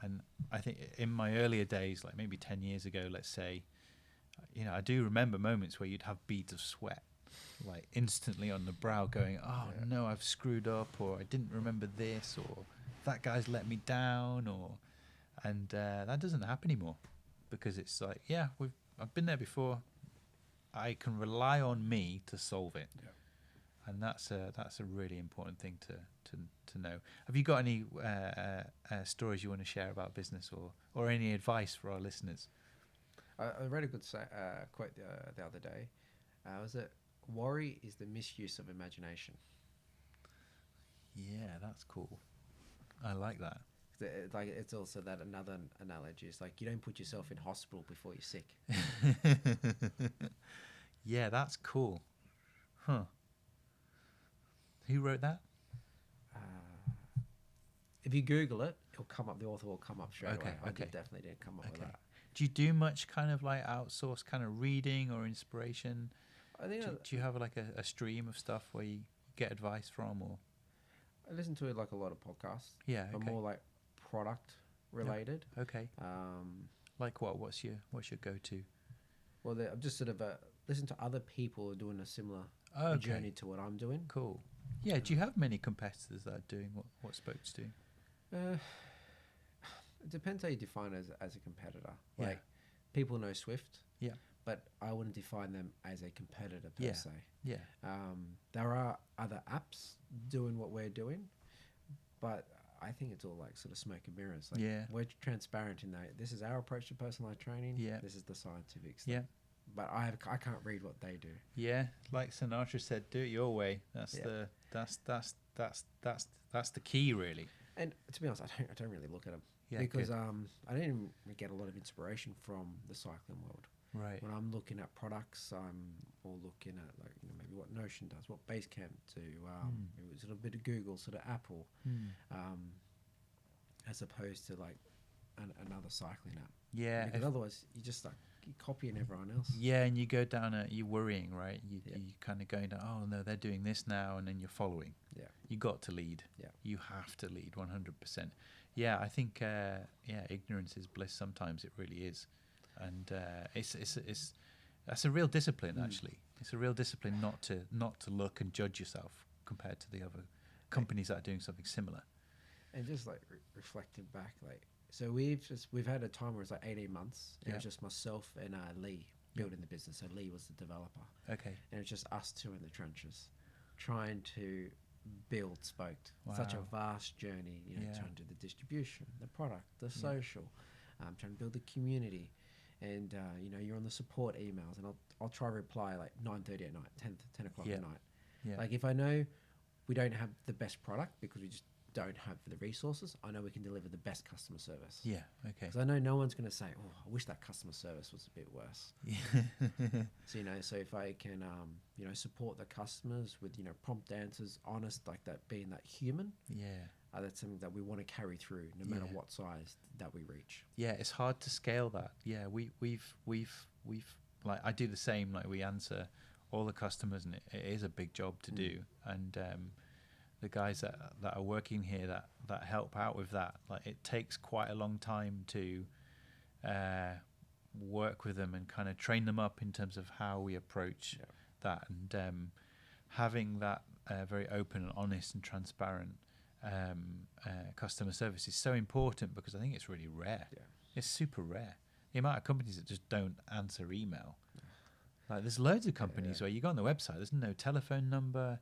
And I think in my earlier days, like maybe 10 years ago, let's say, you know, I do remember moments where you'd have beads of sweat, like instantly on the brow, going, oh no, I've screwed up, or I didn't remember this, or that guy's let me down, and that doesn't happen anymore, because it's like, I've been there before. I can rely on me to solve it, and that's a really important thing to know. Have you got any stories you want to share about business, or any advice for our listeners? I read a good quote the other day. Was it, worry is the misuse of imagination? Yeah, that's cool. I like that. Like, it's also that another analogy is like, you don't put yourself in hospital before you're sick. Yeah, that's cool. Huh. Who wrote that? If you Google it, it'll come up. The author will come up straight away. I Okay. definitely didn't come up with that. Do you do much kind of like outsource kind of reading or inspiration? I think do you have like a stream of stuff where you get advice from, or? I listen to like a lot of podcasts. Yeah, but more like product related. Okay. Like what? What's your go-to? Well, I've just sort of listen to other people who are doing a similar journey to what I'm doing. Cool. Yeah. Do you have many competitors that are doing what Spokes do? It depends how you define it as a competitor. Yeah. Like, people know Swift. Yeah. But I wouldn't define them as a competitor per se. Yeah. There are other apps doing what we're doing, but I think it's all like sort of smoke and mirrors. Like, we're transparent in that this is our approach to personalized training. Yeah. This is the scientific stuff. Yeah. But I can't read what they do. Yeah, like Sinatra said, do it your way. That's the key, really. And to be honest, I don't really look at them because I didn't even get a lot of inspiration from the cycling world. Right. When I'm looking at products, I'm more looking at, like, you know, maybe what Notion does, what Basecamp do, maybe sort of a bit of Google, sort of Apple, as opposed to like another cycling app. Yeah. Because otherwise, you just like you're copying everyone else. Yeah, and you go down you're worrying, right? You kind of going down, oh no, they're doing this now, and then you're following. Yeah. You got to lead. Yeah. You have to lead 100%. Yeah, I think ignorance is bliss. Sometimes it really is. And that's a real discipline, actually. It's a real discipline not to look and judge yourself compared to the other companies that are doing something similar. And just like reflecting back, like, so we've had a time where it's like 18 months. And it was just myself and Lee building the business. So Lee was the developer. Okay. And it's just us two in the trenches, trying to build Spoked. Wow. Such a vast journey, you know, trying to do the distribution, the product, the social, trying to build the community. And, you know, you're on the support emails, and I'll try to reply like 9:30 at night, 10 o'clock at night. Yeah. Like, if I know we don't have the best product because we just don't have the resources, I know we can deliver the best customer service. Yeah. Okay. Because I know no one's going to say, "Oh, I wish that customer service was a bit worse." Yeah. So so if I can support the customers with prompt answers, honest, like that, being that human, Yeah. that's something that we want to carry through, no matter Yeah. what size that we reach. Yeah, it's hard to scale that. Yeah, we've like, I do the same. Like, we answer all the customers, and it is a big job to do. And the guys that are working here that help out with that, like, it takes quite a long time to work with them and kind of train them up in terms of how we approach that, and having that very open and honest and transparent customer service is so important, because I think it's really rare. Yeah. It's super rare. The amount of companies that just don't answer email. Like, there's loads of companies where you go on the website, there's no telephone number,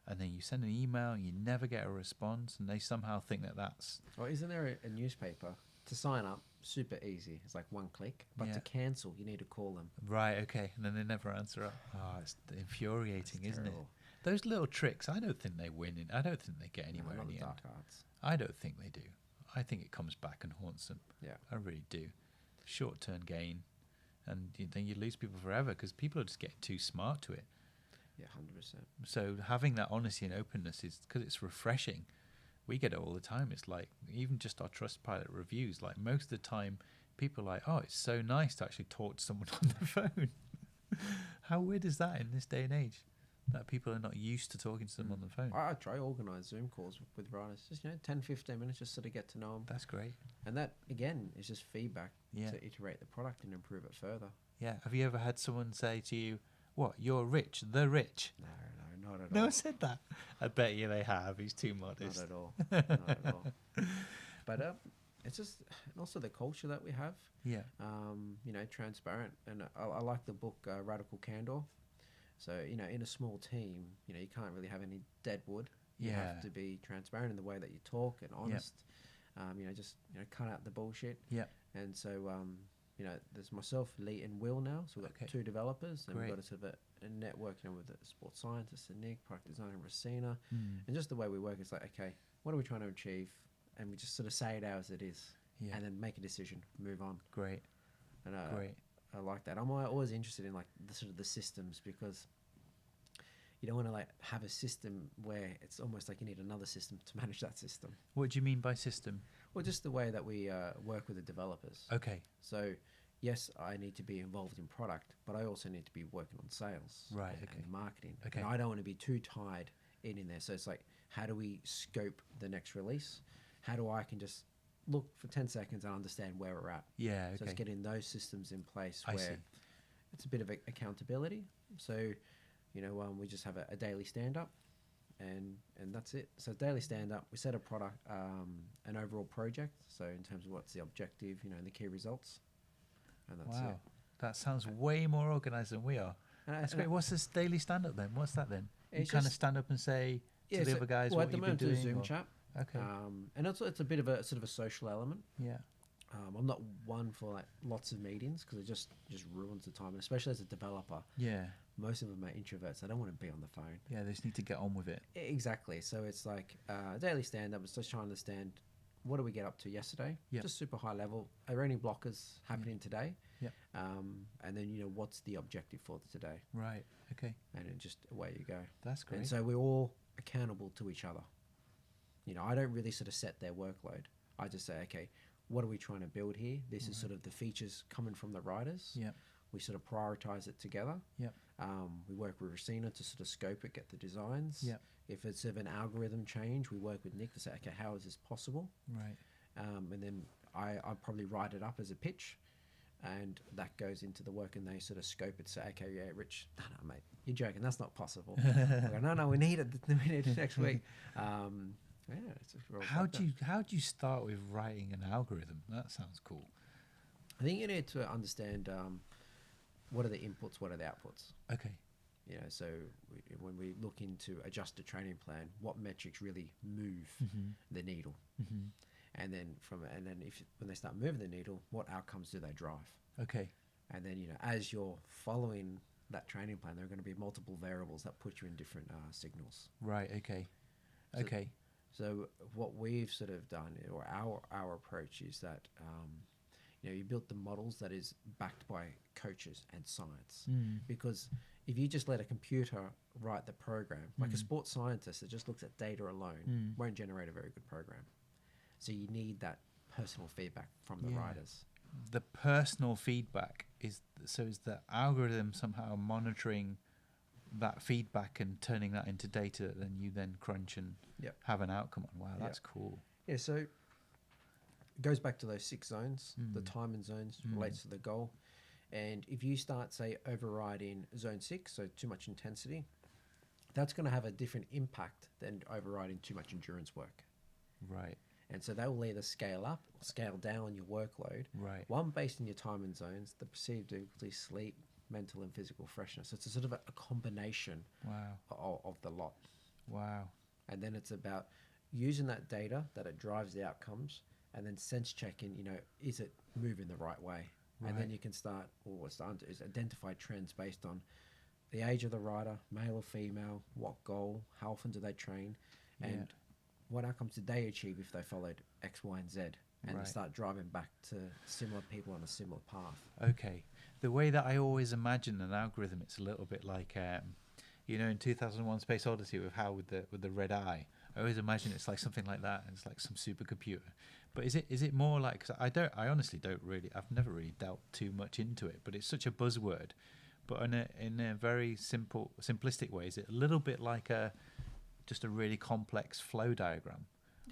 and then you send an email and you never get a response, and they somehow think that that's... Well, isn't there a newspaper? To sign up, super easy. It's like one click. But to cancel, you need to call them. Right, okay. And then they never answer up. Oh, it's infuriating, isn't it? Terrible. Those little tricks, I don't think they win. I don't think they get anywhere in the end. Dark arts. I don't think they do. I think it comes back and haunts them. Yeah. I really do. Short-term gain. And then you lose people forever, because people are just getting too smart to it. Yeah, 100%. So having that honesty and openness is, because it's refreshing. We get it all the time. It's like, even just our Trustpilot reviews, like, most of the time people are like, oh, it's so nice to actually talk to someone on the phone. How weird is that in this day and age, that people are not used to talking to them on the phone? I try organise Zoom calls with writers, just 10, 15 minutes, just sort of get to know them. That's great. And that, again, is just feedback Yeah. to iterate the product and improve it further. Yeah. Have you ever had someone say to you, what, you're rich, the rich? No, not at No all. one said that. I bet you they have. He's too modest. Not at all. Not at all. But it's just, and also the culture that we have. Yeah. Transparent. And I like the book Radical Candor. So, in a small team, you can't really have any dead wood. You have to be transparent in the way that you talk and honest. Just cut out the bullshit. Yeah. And so, there's myself, Lee, and Will now. So we've got 2 developers, and we've got a sort of a network, with the sports scientist and Nick, product designer and Racina. And just the way we work is like, okay, what are we trying to achieve? And we just sort of say it out as it is, and then make a decision, move on. Great. And Great. I like that. I'm always interested in, like, the sort of the systems, because you don't want to, like, have a system where it's almost like you need another system to manage that system. What do you mean by system? Well, just the way that we work with the developers. Okay. So, yes, I need to be involved in product, but I also need to be working on sales, Right, and, okay. and marketing. Okay. And I don't want to be too tied in there. So it's like, how do we scope the next release? How do I can just look for 10 seconds and understand where we're at? Yeah. Okay. So it's getting those systems in place I where see. it's a bit of accountability. So, we just have a daily stand-up, and that's it. So daily stand-up, we set a product, an overall project. So in terms of what's the objective, and the key results, and that's Wow. it. That sounds way more organised than we are. That's great. What's this daily stand-up then? What's that then? You It's kind of just- stand up and say to the other guys well, what at the you've been moment, doing? it's a Zoom or- chat. Okay. And it's a bit of a sort of a social element. Yeah. I'm not one for, like, lots of meetings, because it just ruins the time, and especially as a developer. Yeah. Most of them are introverts. They don't want to be on the phone. Yeah. They just need to get on with it. Exactly. So it's like daily stand-up is just trying to understand, what did we get up to yesterday? Yep. Just super high level. Are there any blockers happening today? Yep. And then, what's the objective for today? Right. Okay. And then just away you go. That's great. And so we're all accountable to each other. I don't really sort of set their workload. I just say, okay, what are we trying to build here? This is sort of the features coming from the writers. Yep. We sort of prioritize it together. Yep. We work with Racina to sort of scope it, get the designs. Yep. If it's of an algorithm change, we work with Nick to say, okay, how is this possible? Right. And then I probably write it up as a pitch, and that goes into the work, and they sort of scope it. Say, okay, yeah, Rich, no, mate, you're joking. That's not possible. I go, no, we need it. We need it next week. Yeah, it's just real How like do you start with writing an algorithm? That sounds cool. I think you need to understand what are the inputs, what are the outputs. Okay. So when we look into adjust a training plan, what metrics really move the needle, and then when they start moving the needle, what outcomes do they drive? Okay. And then as you're following that training plan, there are going to be multiple variables that put you in different signals. Right. Okay. So- Okay. So what we've sort of done, or our approach, is that you built the models that is backed by coaches and science. Because if you just let a computer write the program, like a sports scientist that just looks at data alone, won't generate a very good program. So you need that personal feedback from the riders. The personal feedback is the algorithm somehow monitoring that feedback and turning that into data that then you crunch and have an outcome on. Wow, that's cool. Yeah, so it goes back to those 6 zones. The timing zones relates to the goal. And if you start, say, overriding zone 6, so too much intensity, that's going to have a different impact than overriding too much endurance work. Right. And so that will either scale up or scale down your workload. Right. One based on your timing zones, the perceived difficulty, sleep, mental and physical freshness. So it's a sort of a combination of the lot. Wow. And then it's about using that data that it drives the outcomes and then sense checking, is it moving the right way? Right. And then you can start, or what's starting to is identify trends based on the age of the rider, male or female, what goal, how often do they train, and what outcomes did they achieve if they followed X, Y, and Z, and start driving back to similar people on a similar path. Okay. The way that I always imagine an algorithm, it's a little bit like, in 2001: Space Odyssey with Hal with the red eye. I always imagine it's like something like that, and it's like some supercomputer. But is it more like? Cause I honestly don't really. I've never really delved too much into it. But it's such a buzzword. But in a very simplistic way, is it a little bit like just a really complex flow diagram?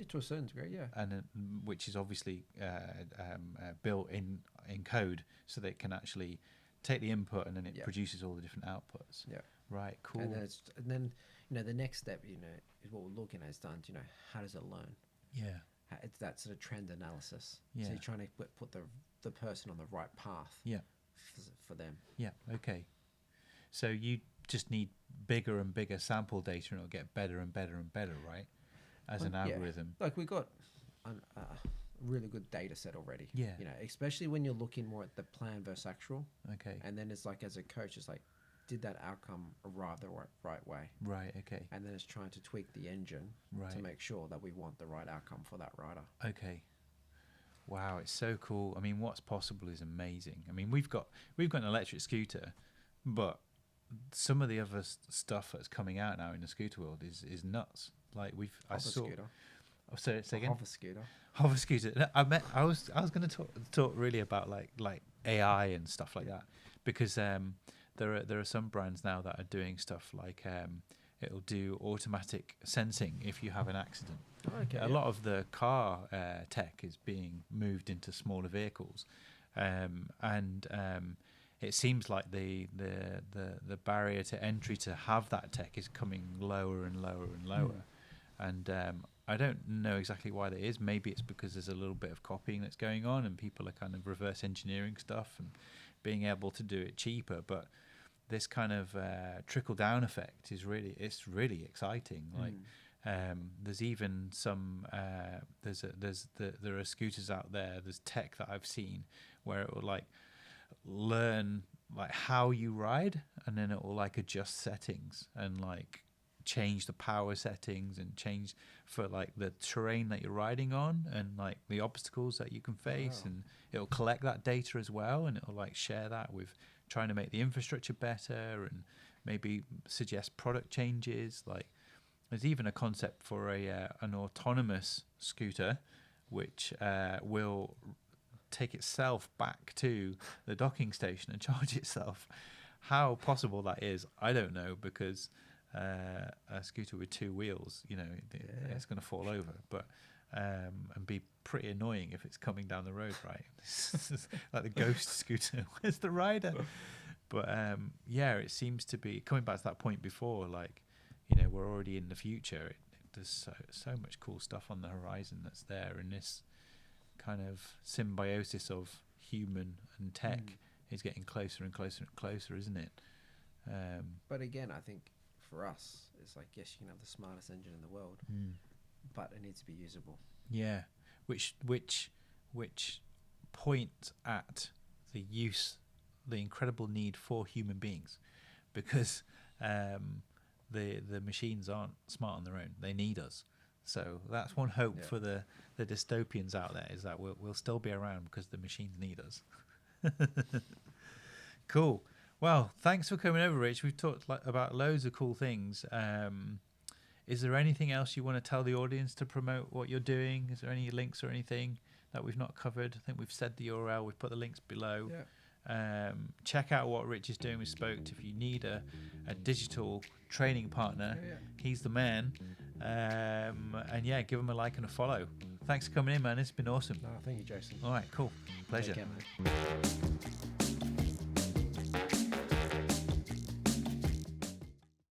To a certain degree, yeah. And which is obviously built in code, so that it can actually take the input and then it produces all the different outputs. Yeah. Right. Cool. And then the next step, is what we're looking at is done. How does it learn? Yeah. It's that sort of trend analysis. Yeah. So you're trying to put the person on the right path. Yeah. For them. Yeah. Okay. So you just need bigger and bigger sample data, and it'll get better and better and better, right? As an algorithm. Like we've got a really good data set already. Yeah. Especially when you're looking more at the plan versus actual. Okay. And then it's like, as a coach, it's like, did that outcome arrive the right way? Right. Okay. And then it's trying to tweak the engine to make sure that we want the right outcome for that rider. Okay. Wow, it's so cool. I mean, what's possible is amazing. I mean, we've got an electric scooter, but some of the other stuff that's coming out now in the scooter world is nuts. Like Scooter. Oh, say again. Hover scooter. Hover scooter. No, I was going to talk really about like AI and stuff like that, because there are some brands now that are doing stuff like it'll do automatic sensing if you have an accident. Okay. A lot of the car tech is being moved into smaller vehicles, and it seems like the barrier to entry to have that tech is coming lower and lower and lower. And I don't know exactly why that is. Maybe it's because there's a little bit of copying that's going on, and people are kind of reverse engineering stuff and being able to do it cheaper. But this kind of trickle down effect is really exciting. Like there's even some there are scooters out there. There's tech that I've seen where it will like learn like how you ride, and then it will like adjust settings and like change the power settings and change for like the terrain that you're riding on and like the obstacles that you can face. And it'll collect that data as well, and it'll like share that with trying to make the infrastructure better and maybe suggest product changes. Like there's even a concept for an autonomous scooter which will take itself back to the docking station and charge itself. How possible that is, I don't know, because a scooter with 2 wheels, it's going to fall over, but and be pretty annoying if it's coming down the road, right? Like the ghost scooter. Where's the rider? But it seems to be coming back to that point before. Like, we're already in the future. There's so much cool stuff on the horizon that's there, and this kind of symbiosis of human and tech is getting closer and closer and closer, isn't it? But again, I think for us, it's like, yes, you can have the smartest engine in the world, but it needs to be usable. Yeah, which point at the incredible need for human beings, because the machines aren't smart on their own. They need us. So that's one hope Yeah. for the dystopians out there, is that we'll still be around because the machines need us. Cool. Well, thanks for coming over, Rich. We've talked about loads of cool things. Is there anything else you want to tell the audience to promote what you're doing? Is there any links or anything that we've not covered? I think we've said the URL. We've put the links below. Yeah. Check out what Rich is doing with Spoked. If you need a digital training partner, he's the man. And yeah, give him a like and a follow. Thanks for coming in, man. It's been awesome. No, thank you, Jason. All right, cool. Pleasure. Take care, mate.